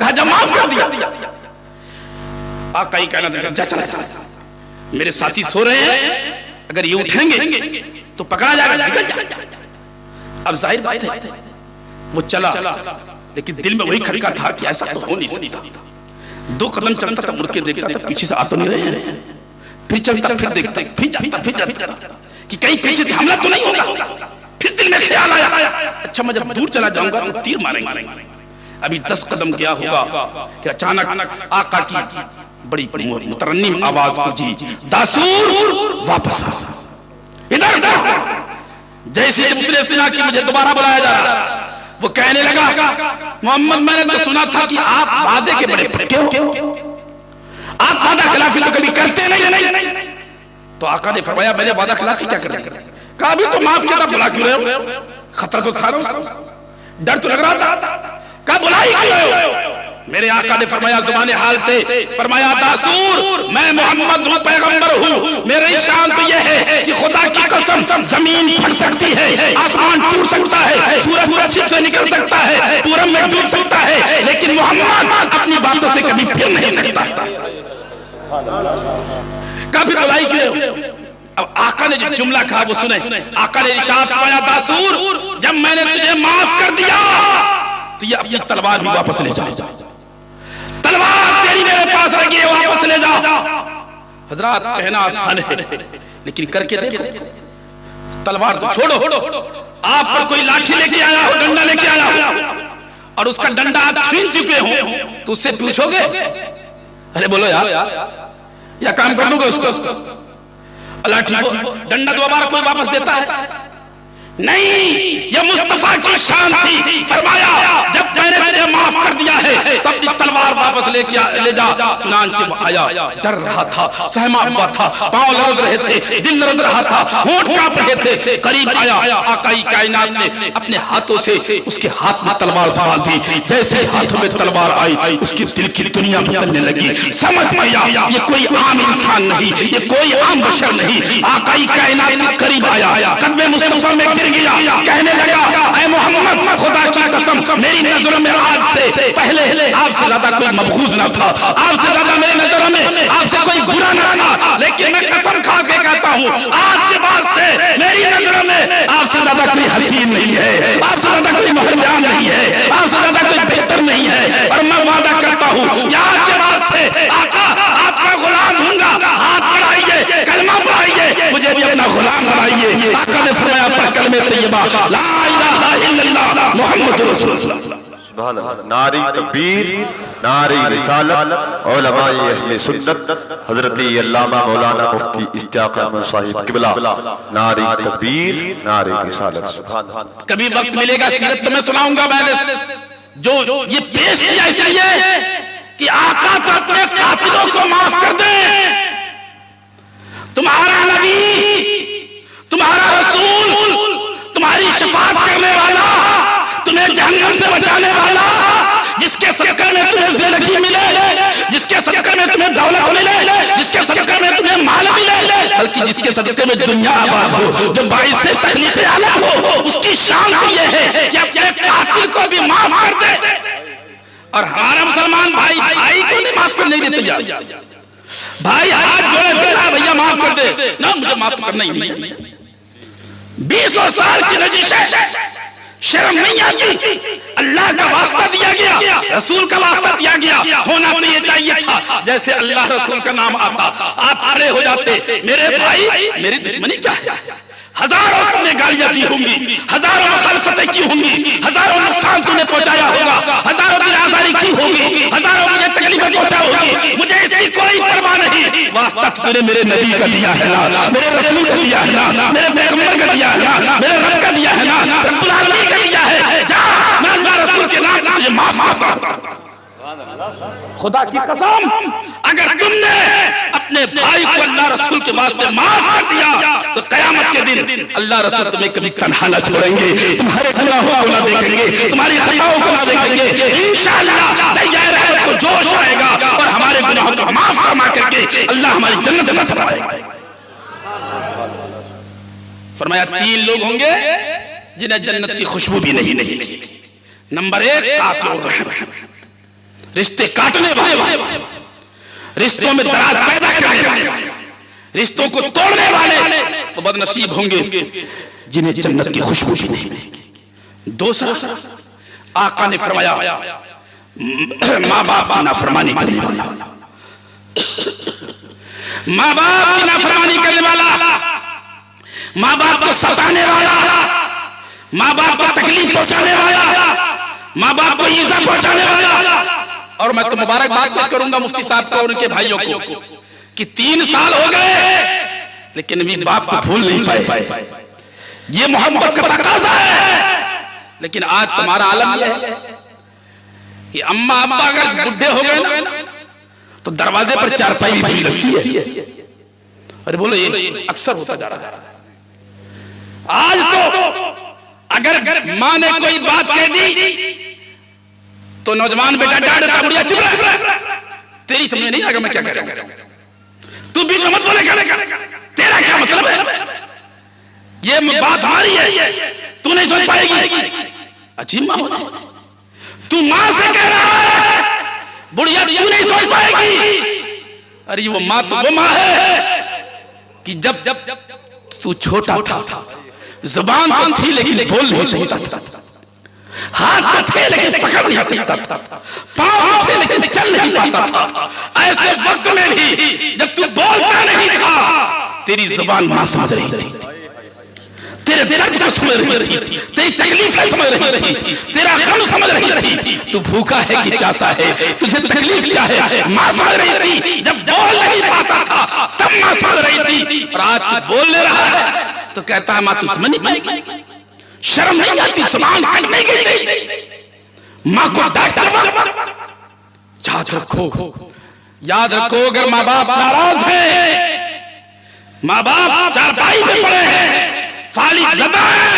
कहा जा माफ कर दिया। आका ही कहना जा चला, मेरे साथी सो रहे हैं, अगर ये उठेंगे तो पकड़ा जाएगा, निकल जा। अब जाहिर बात है वो चला, लेकिन दिल में वही खटका था कि ऐसा तो हो नहीं सकता। 2 कदम चलता था, मुड़ के देखता था पीछे से आ तो नहीं रहे हैं, फिर चलता, फिर देखता, फिर जाता कि कहीं पीछे से हमला तो नहीं होगा। फिर दिल में ख्याल आया, अच्छा मैं जब दूर चला जाऊंगा तो तीर मारेंगे। अभी 10 कदम गया होगा कि अचानक आका की बड़ी मुतरन्निम आवाज गूंजी, दासूर वापस आ, इधर इधर। जैसे दूसरे सुना कि मुझे दोबारा बुलाया जा रहा, वो कहने लगा, मोहम्मद मैंने तो सुना था कि आप वादे के बड़े पक्के हो, आप वादा खिलाफी तो कभी करते नहीं। तो आका ने फरमाया, मैंने वादा खिलाफी क्या कर दिया। कहा अभी तो माफ किया था, बुला क्यों रहे हो, खतरा तो था, डर तो लग रहा था। कहा बुलाई क्यों रहे हो। मेरे आका ने फरमाया जुबान हाल से, फरमाया दासूर मैं मोहम्मद हूं, पैगंबर हूं। मेरी शान तो यह है कि खुदा की कसम जमीन फट सकती है, आसमान टूट सकता है, सूरज पश्चिम से निकल सकता है, पूरब में डूब सकता है, लेकिन मोहम्मद अपनी बातों से कभी फिर नहीं सकता। काफी बुलाई क्यों। अब आका ने जो जुमला कहा वो सुने। आका ने इरशाद फरमाया, दासूर जब मैंने तुझे माफ कर दिया तो ये अपनी तलवार भी वापस ले जा, तलवार तेरी मेरे पास रखी है, वापस ले जा। हजरात कहना आसान है, लेकिन करके देखो। तलवार तो छोड़ो, आप पर कोई लाठी लेके आया हो, डंडा लेके आया हो और उसका डंडा आप छीन चुके हो तो उससे पूछोगे, अरे बोलो यार या काम कर दूंगा उसको, लाठी को डंडा दोबारा कोई वापस देता है? नहीं, यह मुस्तफा की शान थी। फरमाया जब मैंने तुझे माफ कर दिया है तो अपनी तलवार वापस ले जा। चुनांचे वो आया, डर रहा था, सहमा हुआ था, पांव लरज रहे थे, दिल लरज रहा था, होंठ कांप रहे थे। करीब आया, आकाई कायनात ने अपने हाथों से उसके हाथ में तलवार संभाल दी। जैसे हाथों में तलवार आई, उसकी दिल की दुनिया बदलने लगी। समझ में आया ये कोई आम इंसान नहीं, ये कोई आम बशर नहीं। आकाई कायनात के करीब आया, कदमे मुस्तफा में गिर गया, कहने लगा ऐ मोहम्मद खुदा की कसम मेरी नजरों में आज से पहले आप आपसे ज्यादा कोई मबगूज ना था, आपसे ज्यादा मेरी नजरों में आपसे कोई बुरा ना था। लेकिन मैं कसम खा के कहता हूँ, आज के बाद से मेरी नजरों में आपसे ज्यादा कोई हसीन नहीं है, आपसे ज्यादा कोई महरजान नहीं है, आपसे ज्यादा कोई बेहतर नहीं है। और मैं वादा करता हूँ, आज के बाद से आका आपका गुलाम हूँगा। हाथ बढ़ाइए, कलमा पढ़ाइए, मुझे भी अपना गुलाम बनाइए। आका ने फरमाया पर कलमे तैयबा ला इलाहा इल्लल्लाह मुहम्मदुर रसूलुल्लाह। सुभान अल्लाह। नारी तकबीर, नारी रिसालत, उलमाए अहले सुन्नत, हजरत अल्लामा मौलाना मुफ्ती इश्तियाक अहमद साहिब किबला, नारी तकबीर, नारी रिसालत। सुभान अल्लाह। कभी वक्त मिलेगा सीरत तो मैं सुनाऊंगा। मैंने जो ये पेश किया इसलिए कि आका तो अपने कातिलों को माफ कर दे। तुम्हारा नबी, तुम्हारा रसूल, तुम्हारी शफाअत करने वाला, तुम्हें जहन्नम से बचाने वाला, जिसके सदक़े में तुम्हें ज़िंदगी मिले, जिसके सदक़े में तुम्हें दौलत मिले, जिसके सदक़े में तुम्हें माल मिले, बल्कि जिसके सदक़े में दुनिया आबाद हो, जो बाइस से तखलीक़ आलम हो, उसकी शान तो यह है कि अपने कातिल को भी माफ कर दे। और हमारा मुसलमान भाई भाई को नहीं माफ करने नहीं देते यार। भाई हाथ जोड़े, भैया माफ कर दे ना, मुझे माफ करना ही नहीं। 20 साल की रजिश शर्म नहीं आती। अल्लाह का वास्ता दिया गया, रसूल का वास्ता दिया गया, होना तो ये चाहिए था जैसे अल्लाह रसूल का नाम आता आप खड़े हो जाते। मेरे भाई, मेरी दुश्मनी क्या है? हजारों तुमने गालियां दी होंगी, हजारों मुखालफतें की होंगी, हजारों नुकसान तुमने पहुंचाया होगा, हजारों दिन आजारी की होगी, हजारों मुझे तकलीफें पहुंचा होगी, मुझे इसकी कोई परवाह नहीं। वास्ता तूने मेरे नबी का दिया है ना, मेरे रसूल का दिया है ना, मेरे पैगंबर का दिया है ना, मेरे रब का दिया है ना, रब्बुल आलमीन का दिया है। जा, मैं अल्लाह रसूल के नाम तुझे माफ करता हूं। खुदा की कसम, अगर तुमने अपने भाई को अल्लाह रसूल के वास्ते माफ कर दिया तो कयामत के दिन अल्लाह रसूल तुम्हें कभी तन्हा न छोड़ेंगे, तुम्हारे गुनाहों को ना देखेंगे, तुम्हारी खताओं को ना देखेंगे। इंशाअल्लाह तैयार है तो जोश आएगा और हमारे गुनाहों को माफ फरमा करके अल्लाह हमारी जन्नत में फरमाएगा। फरमाया 3 लोग होंगे जिन्हें जन्नत की खुशबू भी नहीं मिलेगी। नंबर 1 कातिल रहम, रिश्ते काटने वाले, रिश्तों में दरार पैदा करने वाले, रिश्तों को तोड़ने वाले वो बदनसीब होंगे जिन्हें जन्नत की खुशबू भी नहीं मिलेगी। दूसरा, आका ने फरमाया माँ बाप की नाफरमानी करने वाला, माँ बाप की नाफरमानी करने वाला, माँ बाप को सताने वाला, माँ बाप को तकलीफ पहुंचाने वाला, माँ बाप को ईजा पहुंचाने वाला। और मैं तो मुबारकबाद पेश करूंगा मुफ्ती साहब को और उनके भाइयों को कि 3 साल हो गए लेकिन अभी बाप को भूल नहीं पाए। ये मोहब्बत का तकाजा है। लेकिन आज तुम्हारा आलम यह है कि अम्मा अब्बा अगर बुढ़े हो गए ना तो दरवाजे पर चारपाई भी बड़ी लगती है। अरे बोलो, ये अक्सर होता जा रहा है। आज तो अगर माँ ने कोई बात कह दी तो नौजवान बेटा डांटता, बुढ़िया चुप रह, तेरी समझ नहीं आएगा मैं क्या कह रहा हूं, तू बीच में मत बोलेगा, तेरा क्या मतलब है, ये बात हमारी है, तू नहीं समझ पाएगी। अच्छी माँ, तू माँ से कह रहा है बुढ़िया तू नहीं समझ पाएगी। अरे वो माँ तो वो माँ है कि जब तू छोटा था जुबान तो थी लेकिन बोल नहीं सकता था, हाथ तो थे लेकिन पकड़ नहीं सकता था, पांव थे लेकिन चल नहीं पाता था। ऐसे वक्त में भी जब तू बोलता नहीं था तेरी जुबान मां समझ रही थी, तेरे दर्द को समझ रही थी, तेरी तकलीफ समझ रही थी, तेरा गम समझ रही थी। तू भूखा है कि प्यासा है, तुझे तकलीफ क्या है, मां समझ रही थी। जब बोल नहीं पाता था तब मां समझ रही थी। और आज तू बोल ले रहा है तो कहता है मां तू समझ नहीं पाएगी, शर्म नहीं आती, जुबान कट नहीं गई, मां को डांटता। याद रखो अगर माँ बाप नाराज है, माँ बाप चारपाई पे पड़े हैं, फालिज ज़दा है,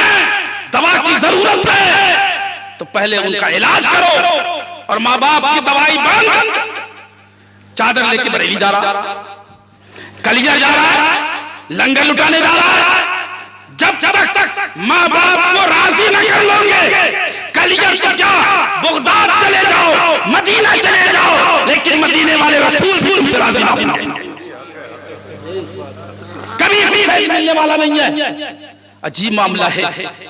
दवा की जरूरत है तो पहले उनका इलाज करो। और माँ बाप की दवाई बंद, चादर लेके बरेली जा रहा, कलिया जा रहा है, लंगर लुटाने जा रहा है। जब तक माँ बाप को राजी न कर लोगे, कलिया तो क्या बगदाद चले जाओ, मदीना चले राजी ना होंगे, कभी भी मिलने वाला नहीं है। अजीब मामला है।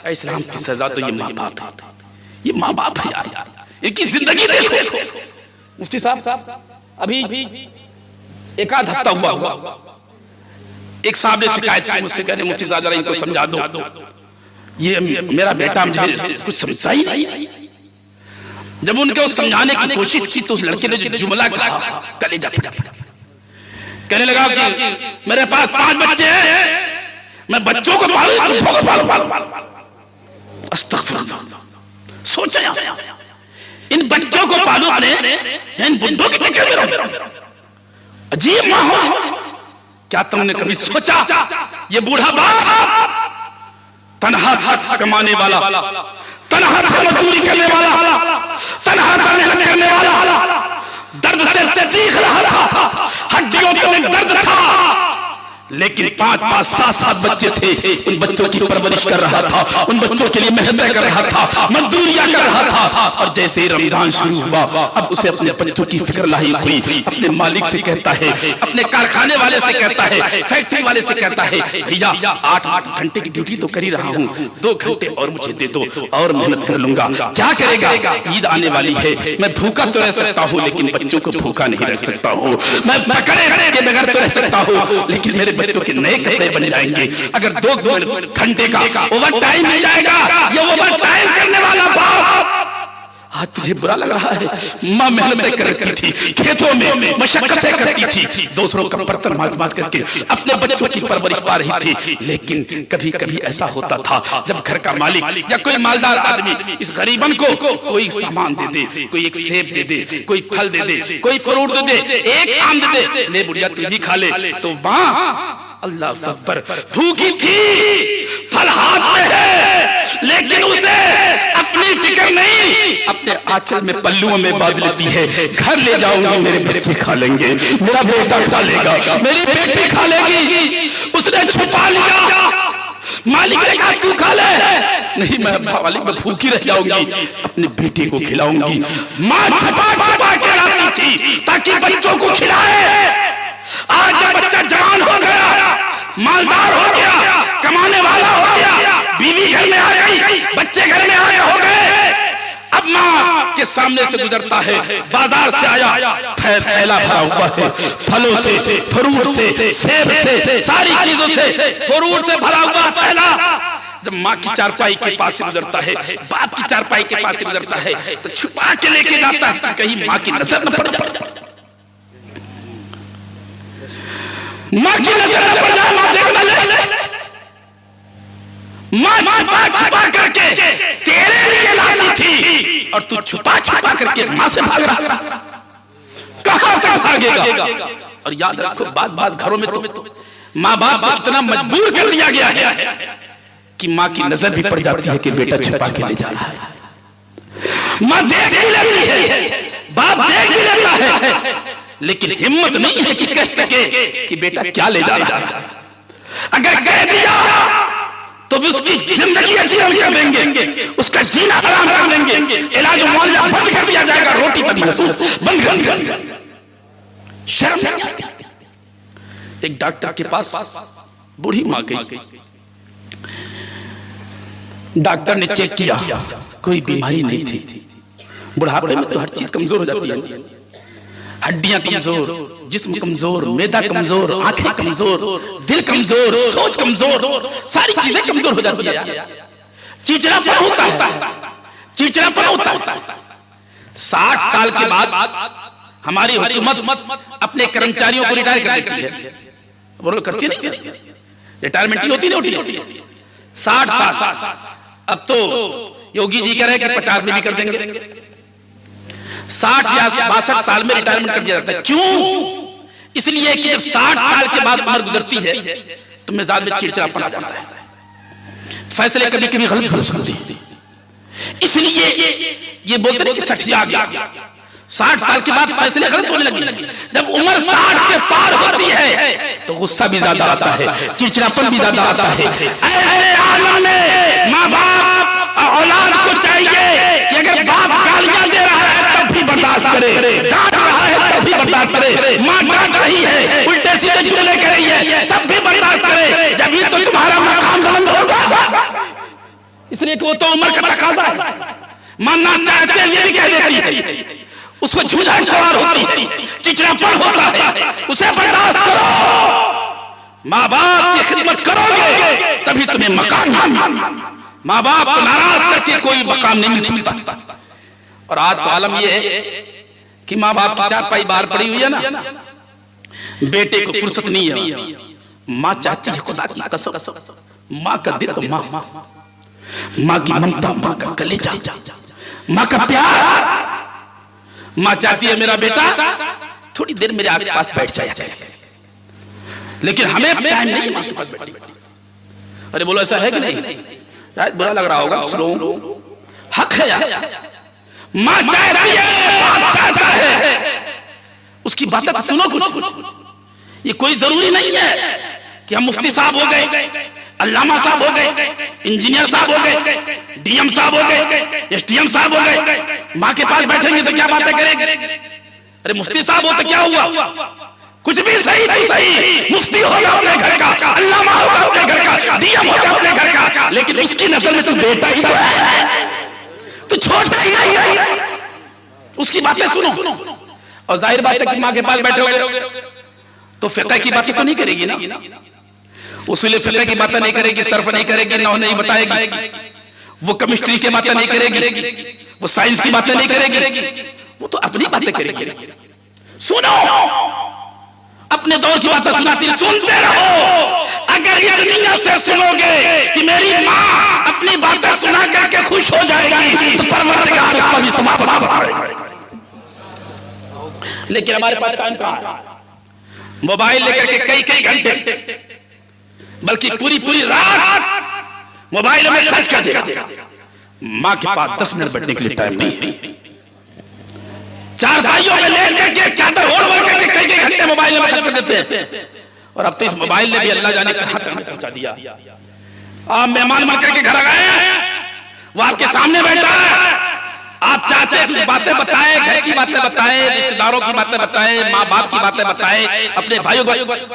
इस्लाम की सजा तो ये माँ बाप है, ये माँ बाप है यार, इनकी जिंदगी देखो। मुफ्ती साहब अभी एक आध हफ्ता हुआ, एक साहब ने शिकायत की मुझसे, कह रहे मुफ्ती साहब जरा इनको समझा दो, ये मेरा बेटा मुझे कुछ समझता ही नहीं। जब उनके समझाने की कोशिश की तो उस लड़के ने जो जुमला कहा, कलेजा फट गया। कहने लगा कि मेरे पास 5 बच्चे हैं, मैं बच्चों को पालूं। अस्तगफिरुल्लाह, सोचा इन बच्चों को पालूं अपने, इन बुड्ढों के चक्कर में रहूं। अजीब माहौल। क्या तुमने कभी सोचा ये बूढ़ा बाप तन्हा था कमाने वाला, तन्हा था मजदूरी करने वाला, तन्हा था मेहनत करने वाला, दर्द से चीख रहा था, हड्डियों में दर्द था, लेकिन 5-5, 7-7 बच्चे थे। उन बच्चों की परवरिश कर रहा था, उन बच्चों के लिए मेहनत कर रहा था, मजदूरियां कर रहा था। और जैसे ही रमजान शुरू हुआ, अब उसे अपने बच्चों की फिक्र लाहिक हुई। अपने मालिक से कहता है, अपने कारखाने वाले से कहता है, फैक्ट्री वाले से कहता है, भैया 8 घंटे की ड्यूटी तो कर ही रहा हूँ, 2 घंटे और मुझे दे दो और मेहनत कर लूंगा। क्या करेगा, ईद आने वाली है, मैं भूखा तो रह सकता हूँ लेकिन बच्चों को भूखा नहीं रख सकता हूँ, मैं बकरे के बगैर तो रह सकता हूँ लेकिन मेरे बच्चों के नए कपड़े बन जाएंगे। अगर 2 घंटे का ओवर टाइम मिल जाएगा, ये ओवर टाइम करने वाला बाप। आज तुझे बुरा लग रहा है, माँ मेहनत करती थी, खेतों में मशक्कतें करती थी, दूसरों का बर्तन मांज करके अपने बच्चों की परवरिश पा रही थी। लेकिन कभी कभी ऐसा होता था जब घर का मालिक या कोई मालदार आदमी इस गरीबन को कोई सामान दे दे, कोई एक सेब दे दे, कोई फल दे दे, कोई फ्रूट दे दे, एक आम दे दे, ले बुढ़िया तू ही खा ले, तो माँ अल्लाह अकबर भूखी थी, फल हाथ में है, लेकिन उसे अपनी फिक्र नहीं, अपने आंचल में पल्लुओं में बांध लेती है। घर ले जाऊंगी, मेरे बच्चे खा लेंगे, मेरा बेटा खा लेगा, मेरी बेटी खा लेगी। उसने छुपा लिया। मालिक ने कहा तू खा ले, नहीं मैं मालिक मैं भूखी रह जाऊंगी, अपनी बेटी को खिलाऊंगी। माँ छुपा छुपा के लाती थी ताकि बच्चों को खिलाए। आज जब बच्चा जवान हो गया, मालदार हो गया, कमाने वाला हो गया, बीवी घर में आ गई, बच्चे घर में आए हो गए, अब माँ के सामने से गुजरता है, बाजार से आया, थैला भरा हुआ है फलों से, फ्रूट से, सेब से, सारी चीजों से, फ्रूट से भरा हुआ थैला। जब माँ की चारपाई के पास से गुजरता है, बाप की चारपाई के पास से गुजरता है, तो छुपा के लेके जाता है कहीं माँ की नजर न पड़ जाए, माँ की नजर न पड़ जाए, माँ देख न ले। माँ छुपा करके तेरे लिए लाती थी और तू छुपा करके माँ से भाग रहा, कहां तक भागेगा। और याद रखो बात घरों में तो माँ बाप इतना मजबूर कर दिया गया है कि माँ की नजर भी पड़ जाती है कि बेटा छुपा के ले जा रहा है। माँ देख भी लेती है, बाप देख भी लेता है, लेकिन हिम्मत नहीं है कि कह सके कि बेटा क्या ले जा रहा है। अगर कह दिया तो भी उसकी जिंदगी अच्छी हम कर देंगे, उसका जीना हराम कर देंगे, इलाज मुआवजा बंद कर दिया जाएगा, रोटी बंद कर दिया। शर्म नहीं आती। एक डॉक्टर के पास बूढ़ी माँ गई, डॉक्टर ने चेक किया, कोई बीमारी नहीं थी। बुढ़ापे में तो हर चीज कमजोर हो जाती है, हड्डियां कमजोर, जिस्म कमजोर, मैदा कमजोर, आंखें कमजोर, दिल कमजोर, सोच कमजोर, सारी चीजें कमजोर हो जाती है। चिड़चिड़ापन होता है, चिड़चिड़ापन होता है। 60 साल के बाद हमारी हुकूमत अपने कर्मचारियों को रिटायर कर देती है, वो लोग करती नहीं, रिटायरमेंट ही होती नहीं होती। 60 साल, अब तो योगी जी कह रहे हैं कि 50 में भी कर देंगे। 60 या 62 साल में रिटायरमेंट कर दिया जाता है। क्यों? इसलिए कि जब 60 साल के बाद उम्र गुजरती है तो मिजाज में चिड़चिड़ापन आ जाता है, फैसले कभी कभी गलत हो सकते हैं। इसलिए ये बोलते हैं कि 60 आ गया, 60 साल के बाद फैसले गलत होने लगे। जब उम्र 60 के पार होती है तो गुस्सा भी ज्यादा आता है, चिड़चिड़ापन भी ज्यादा आता है। ऐसे आलम में माँ बाप औलाद को चाहिए कि अगर बाप गालियां दे रहा है तब भी बर्दाश्त करे, डांट रहा है तब भी बर्दाश्त करे। माँ डांट रही है, उल्टे सीधे जुमले कर रही है, तब भी बर्दाश्त करे। जब ये तो तुम्हारा मकाम बुलंद होगा, इसलिए कि वो तो उम्र का तकाजा है। मानना चाहते हुए भी कह देती है, उसको झूठा सवार होती है, चिड़चिड़ापन होता है, उसे बर्दाश्त करो। माँ बाप की खिदमत करोगे तभी तुम्हें मकाम मिलेगा। माँ बाप को नाराज करके कोई मकाम नहीं मिल सकता। और आज तो आलम यह है कि माँ बाप की चारपाई बाहर पड़ी हुई है ना, बेटे को फुर्सत नहीं है। माँ चाहती है, खुदा की कसम, माँ का दिल तो माँ की ममता, माँ का कलेजा, माँ का प्यार। माँ चाहती है मेरा बेटा थोड़ी देर मेरे आपके पास बैठ जाए, लेकिन हमें टाइम नहीं माँ के पास बैठने। अरे बोलो ऐसा है कि नहीं? शायद बुरा लग रहा होगा, सुनो, हक है यार। माँ चाहती है, बाप चाहता है, उसकी बातें तो सुनो कुछ। ये कोई जरूरी नहीं है कि हम मुफ्ती साहब हो गए, अल्लामा साहब हो गए, इंजीनियर साहब हो गए, डीएम साहब हो गए, एसडीएम साहब हो गए, माँ के पास बैठेंगे तो क्या बातें करेंगे? अरे मुफ्ती साहब हो तो क्या हुआ? कुछ भी सही नहीं सही, मुफ्ती होगा अपने घर का, अल्लामा होगा अपने घर का, डीएम होगा अपने घर का, लेकिन उसकी नजर में तो बेटा ही तो है, तो छोटा ही नहीं है। उसकी बातें सुनो। और जाहिर बात है कि माँ के पास बैठोगे तो फिक़ह की बातें तो नहीं करेगी ना, उसूल फिक़ह की बातें नहीं करेगी, सर्फ नहीं करेगी, नहू नहीं बताएगी, वो केमिस्ट्री की बातें नहीं करेगी, वो साइंस की बातें नहीं करेगी, वो तो अपनी बातें करेगी। सुनो, अपने दौर की बातें सुनाती, सुनते रहो। अगर इस दुनिया से सुनोगे कि मेरी माँ अपनी बातें सुना करके खुश हो जाएगी, तो परवरदिगार उसका भी समाप्त करेगा। लेकिन हमारे पास टाइम कहाँ है? मोबाइल लेकर के कई कई घंटे, बल्कि पूरी पूरी रात मोबाइल में खर्च कर देगा। माँ के पास 10 मिनट बैठने के लिए टाइम नहीं है। चार भाइयों में लेट करके चादर ओढ़ ओढ़ करके कई कई घंटे मोबाइल में खर्च कर देते हैं। और अब तो इस मोबाइल ने भी अल्लाह जाने कहां तक पहुंचा दिया। आप मेहमान बन करके घर आए हैं, वो आपके सामने बैठा है, आप चाहते हैं कुछ बातें बताए, घर की बातें बताए, रिश्तेदारों की बातें बताए, माँ बाप की बातें बताए, अपने भाइयों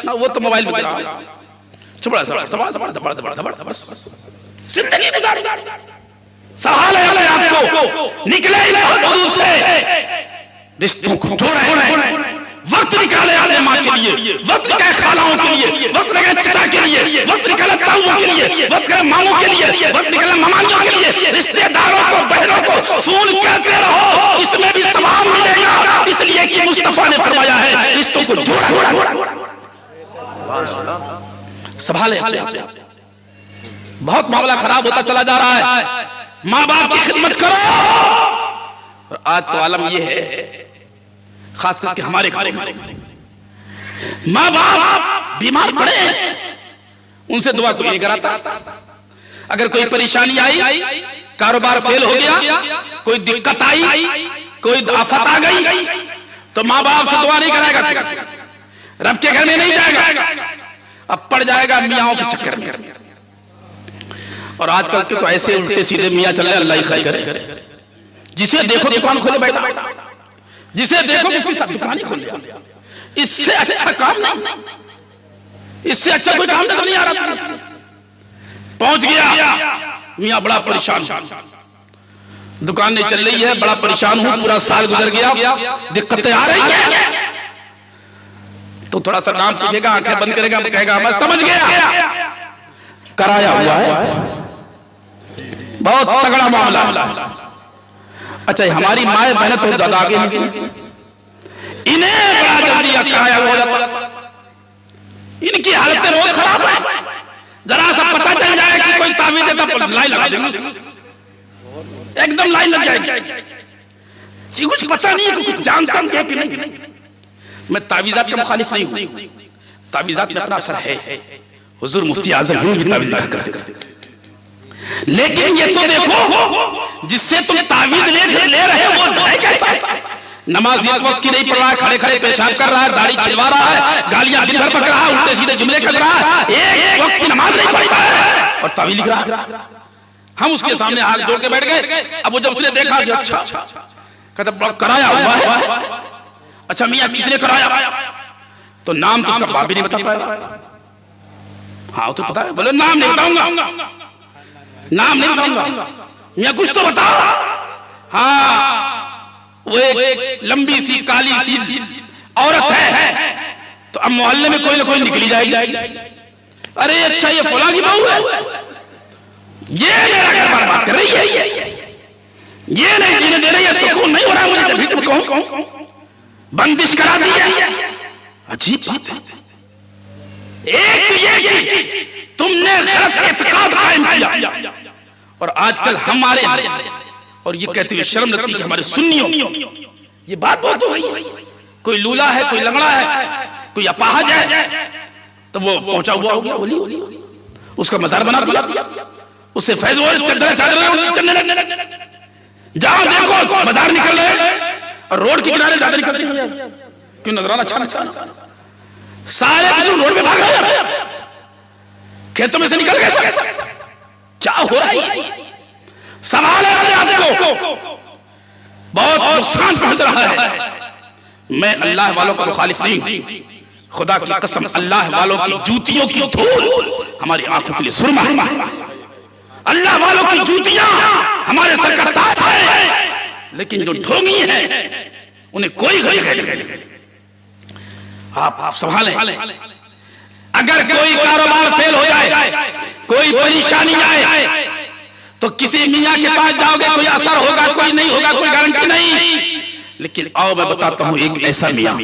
ना, वो तो मोबाइल में जिंदगी गुजार सवाल है आपको, निकले ही से रिश्तों को जोड़े, वक्त निकाले अपने माँ के लिए, वक्त निकाले खालाओं के लिए, वक्त निकाले चचा के लिए, वक्त निकाले ताऊओं के लिए, वक्त निकाले मामों के लिए, वक्त निकाले मामानियों के लिए, रिश्तेदारों को, बहनों को फोन करते रहो, इसमें भी सवाब मिलेगा। इसलिए कि मुस्तफा ने फरमाया है रिश्तों को जोड़ा। संभाले, बहुत मामला खराब होता चला जा रहा है। माँ बाप की खिदमत करो। और आज तो आलम यह है, खास करके हमारे घरों में माँ बाप बीमार पड़े, उनसे दुआ कोई नहीं कराता। अगर कोई परेशानी आई, कारोबार फेल हो गया, कोई दिक्कत आई, कोई आफत आ गई, तो माँ बाप से दुआ नहीं कराएगा, रब के घर में नहीं जाएगा, अब पड़ जाएगा मियाओं के चक्कर में। और आजकल के तो ऐसे उल्टे सीधे मियाँ चल रहे, अल्लाह ही खैर करे। जिसे देखो दुकान खोले बैठा, जिसे देखो उसकी सब दुकान ही खोल लिया। इससे अच्छा काम नहीं, इससे अच्छा कोई काम नहीं आ रहा। पहुंच गया मियाँ बड़ा परेशान, दुकान नहीं चल रही है, बड़ा परेशान हूं, पूरा साल गुजर गया, दिक्कतें आ रही हैं। तो थोड़ा सा नाम पूछेगा, आंखें बंद करेगा, कहेगा मैं समझ गया, कराया हुआ है, बहुत तगड़ा मामला। अच्छा, हमारी माए बहन तो ज्यादा आगे हैं, इन्हें बड़ा जल्दी कराया हो जाता, इनकी हालतें बहुत खराब है। जरा सा पता चल जाए कि कोई तावीज़ देता, लाइन लगा देंगे, एकदम लाइन लग जाएगी। कुछ पता नहीं है, कुछ जानता है कि नहीं। मैं तावीज़ात का मुखालिफ नहीं हूं, तावीज़ात में अपना असर है। हुजूर मुफ्ती आज़म भी तावीज़ करते, लेकिन ये तो देखो जिससे तुम तावीज़ ले रहे हो वो है कैसा? नमाज एक वक्त की नहीं पढ़ रहा है, खड़े खड़े पेशाब कर रहा है, दाढ़ी छिलवा रहा है, गालियां दिन भर पकड़ रहा है, उल्टे सीधे जुमले कर रहा है, एक वक्त की नमाज नहीं पढ़ता है और तावीज़ लिख रहा है। हम उसके सामने हाथ जोड़ के बैठ गए। अब वो जब उसने देखा कि अच्छा कहता कराया हुआ है, अच्छा मियाँ किसने कराया? तो नाम तो उसका बाप भी नहीं बता पाएगा। हाँ तो पता है, बोले नाम नहीं बताऊंगा, नाम नहीं बताऊंगा। मियाँ कुछ तो बता। हाँ वो एक लंबी सी काली सी औरत है, तो अब मोहल्ले में कोई ना कोई निकली जाएगी। अरे अच्छा ये फलां की बहू है, ये मेरा घर बर्बाद कर रही है, ये नहीं जीने दे रही है, सुकून नहीं हो रहा मुझे, जब भी कहूं बंदिश करा दी है। अजीब बात है। एक तो ये कि तुमने गलत इत्काद कायम किया, और आजकल हमारे और ये कहते हुए शर्म लगती कि हमारे सुन्नियों ये बात बहुत हो गई है। कोई लूला है, कोई लंगड़ा है, कोई अपाहज है, तो वो पहुंचा हुआ हो गया, उसका मजार बना दिया, उससे फैज चलने लगे। जहां देखो मजार निकल रहे और रोड के किनारे ज्यादा निकलते हैं, क्यों नजराना अच्छा सारे रोड पे भाग रहे हैं, खेतों में से निकल गए। क्या हो रहा है? सवाल है अपने आप को, बहुत नुकसान पहुंच रहा है। मैं अल्लाह वालों का मुखालिफ नहीं, खुदा की कसम अल्लाह वालों की जूतियों की धूल हमारी आंखों के लिए सुरमा है। अल्लाह वालों की जूतियां हमारे सर का ताज है, लेकिन जो ढोंगी है उन्हें कोई गरीब आप संभालें। अगर कोई कारोबार फेल हो जाए, कोई परेशानी आए, तो किसी मियाँ के पास जाओगे, कोई असर होगा, कोई नहीं होगा, कोई गारंटी नहीं। लेकिन आओ मैं बताता हूं एक ऐसा मियाँ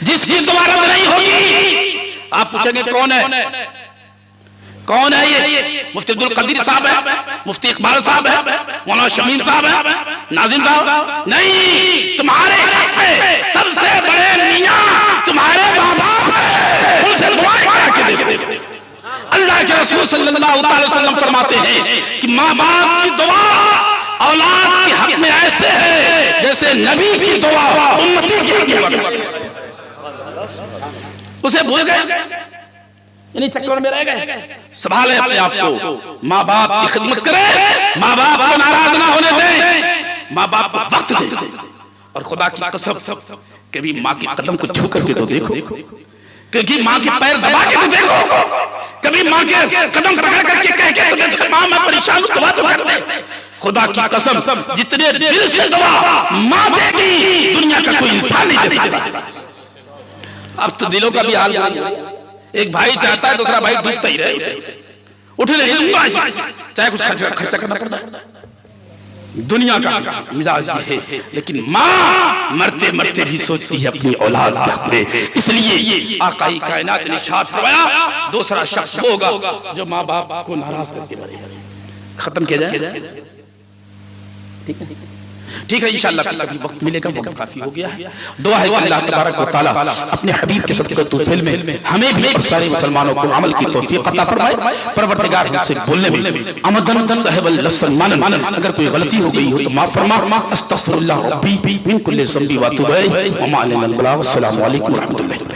जिसकी दोबारा नहीं होगी। आप पूछेंगे कौन है? कौन है ये? मुफ्ती अब्दुल कदीर साहब है, मुफ्ती इकबाल साहब है, मौलाना शमीम साहब है, नाजिम साहब नहीं। तुम्हारे सबसे बड़े मियाँ तुम्हारे माँ बाप है, उनसे दुआएं करा के दे। अल्लाह के रसूल सल्लल्लाहु अलैहि वसल्लम फरमाते हैं कि माँ बाप की दुआ औलाद के हक में ऐसे है जैसे नबी की दुआ उम्मती की। उसे भूल गए, इन्हीं चक्कर में रह गए। संभाले अपने आप को, माँ बाप की खिदमत करें, माँ बाप को नाराज ना होने दें, माँ बाप को वक्त दें। और खुदा की कसम कभी माँ के कदम को छू करके तो देखो, क्योंकि माँ के पैर दबा के तो देखो, कभी माँ के कदम पकड़ करके कह के तो देखो माँ मैं परेशान हूं, दुआ तो कर दे। खुदा की कसम जितने दिल से दुआ माँ देगी दुनिया का कोई इंसान नहीं दे सकता। अब तो दिलों का भी हाल, एक भाई चाहता है दूसरा भाई डूबता ही रहे, उठ नहीं दूंगा चाहे कुछ खर्चा करना पड़ता है। दुनिया का मिजाज है, लेकिन माँ मरते मरते भी सोचती है अपनी औलाद के हक में। इसलिए आकाई कायनात ने इरशाद फरमाया दूसरा शख्स वो होगा जो माँ बाप को नाराज करके मरेगा। खत्म किया जाए, ठीक है इंशाअल्लाह कभी वक्त मिलेगा, वक्त काफी हो गया है। दुआ है कि अल्लाह तबारक व तआला अपने हबीब के सदक़े तौफील में हमें भी सारे मुसलमानों को अमल की तौफीक अता फरमाए। परवरदिगार हमसे बोलने में अमदन सहबल लफ्ज़न मानन, अगर कोई गलती हो गई हो तो माफ फरमा। अस्तगफिरुल्लाह रब्बी मिन कुल्लि ज़ंबी व अतूबु इलैहि व मा अलैना अल बलाग। अस्सलामु अलैकुम व रहमतुल्लाह।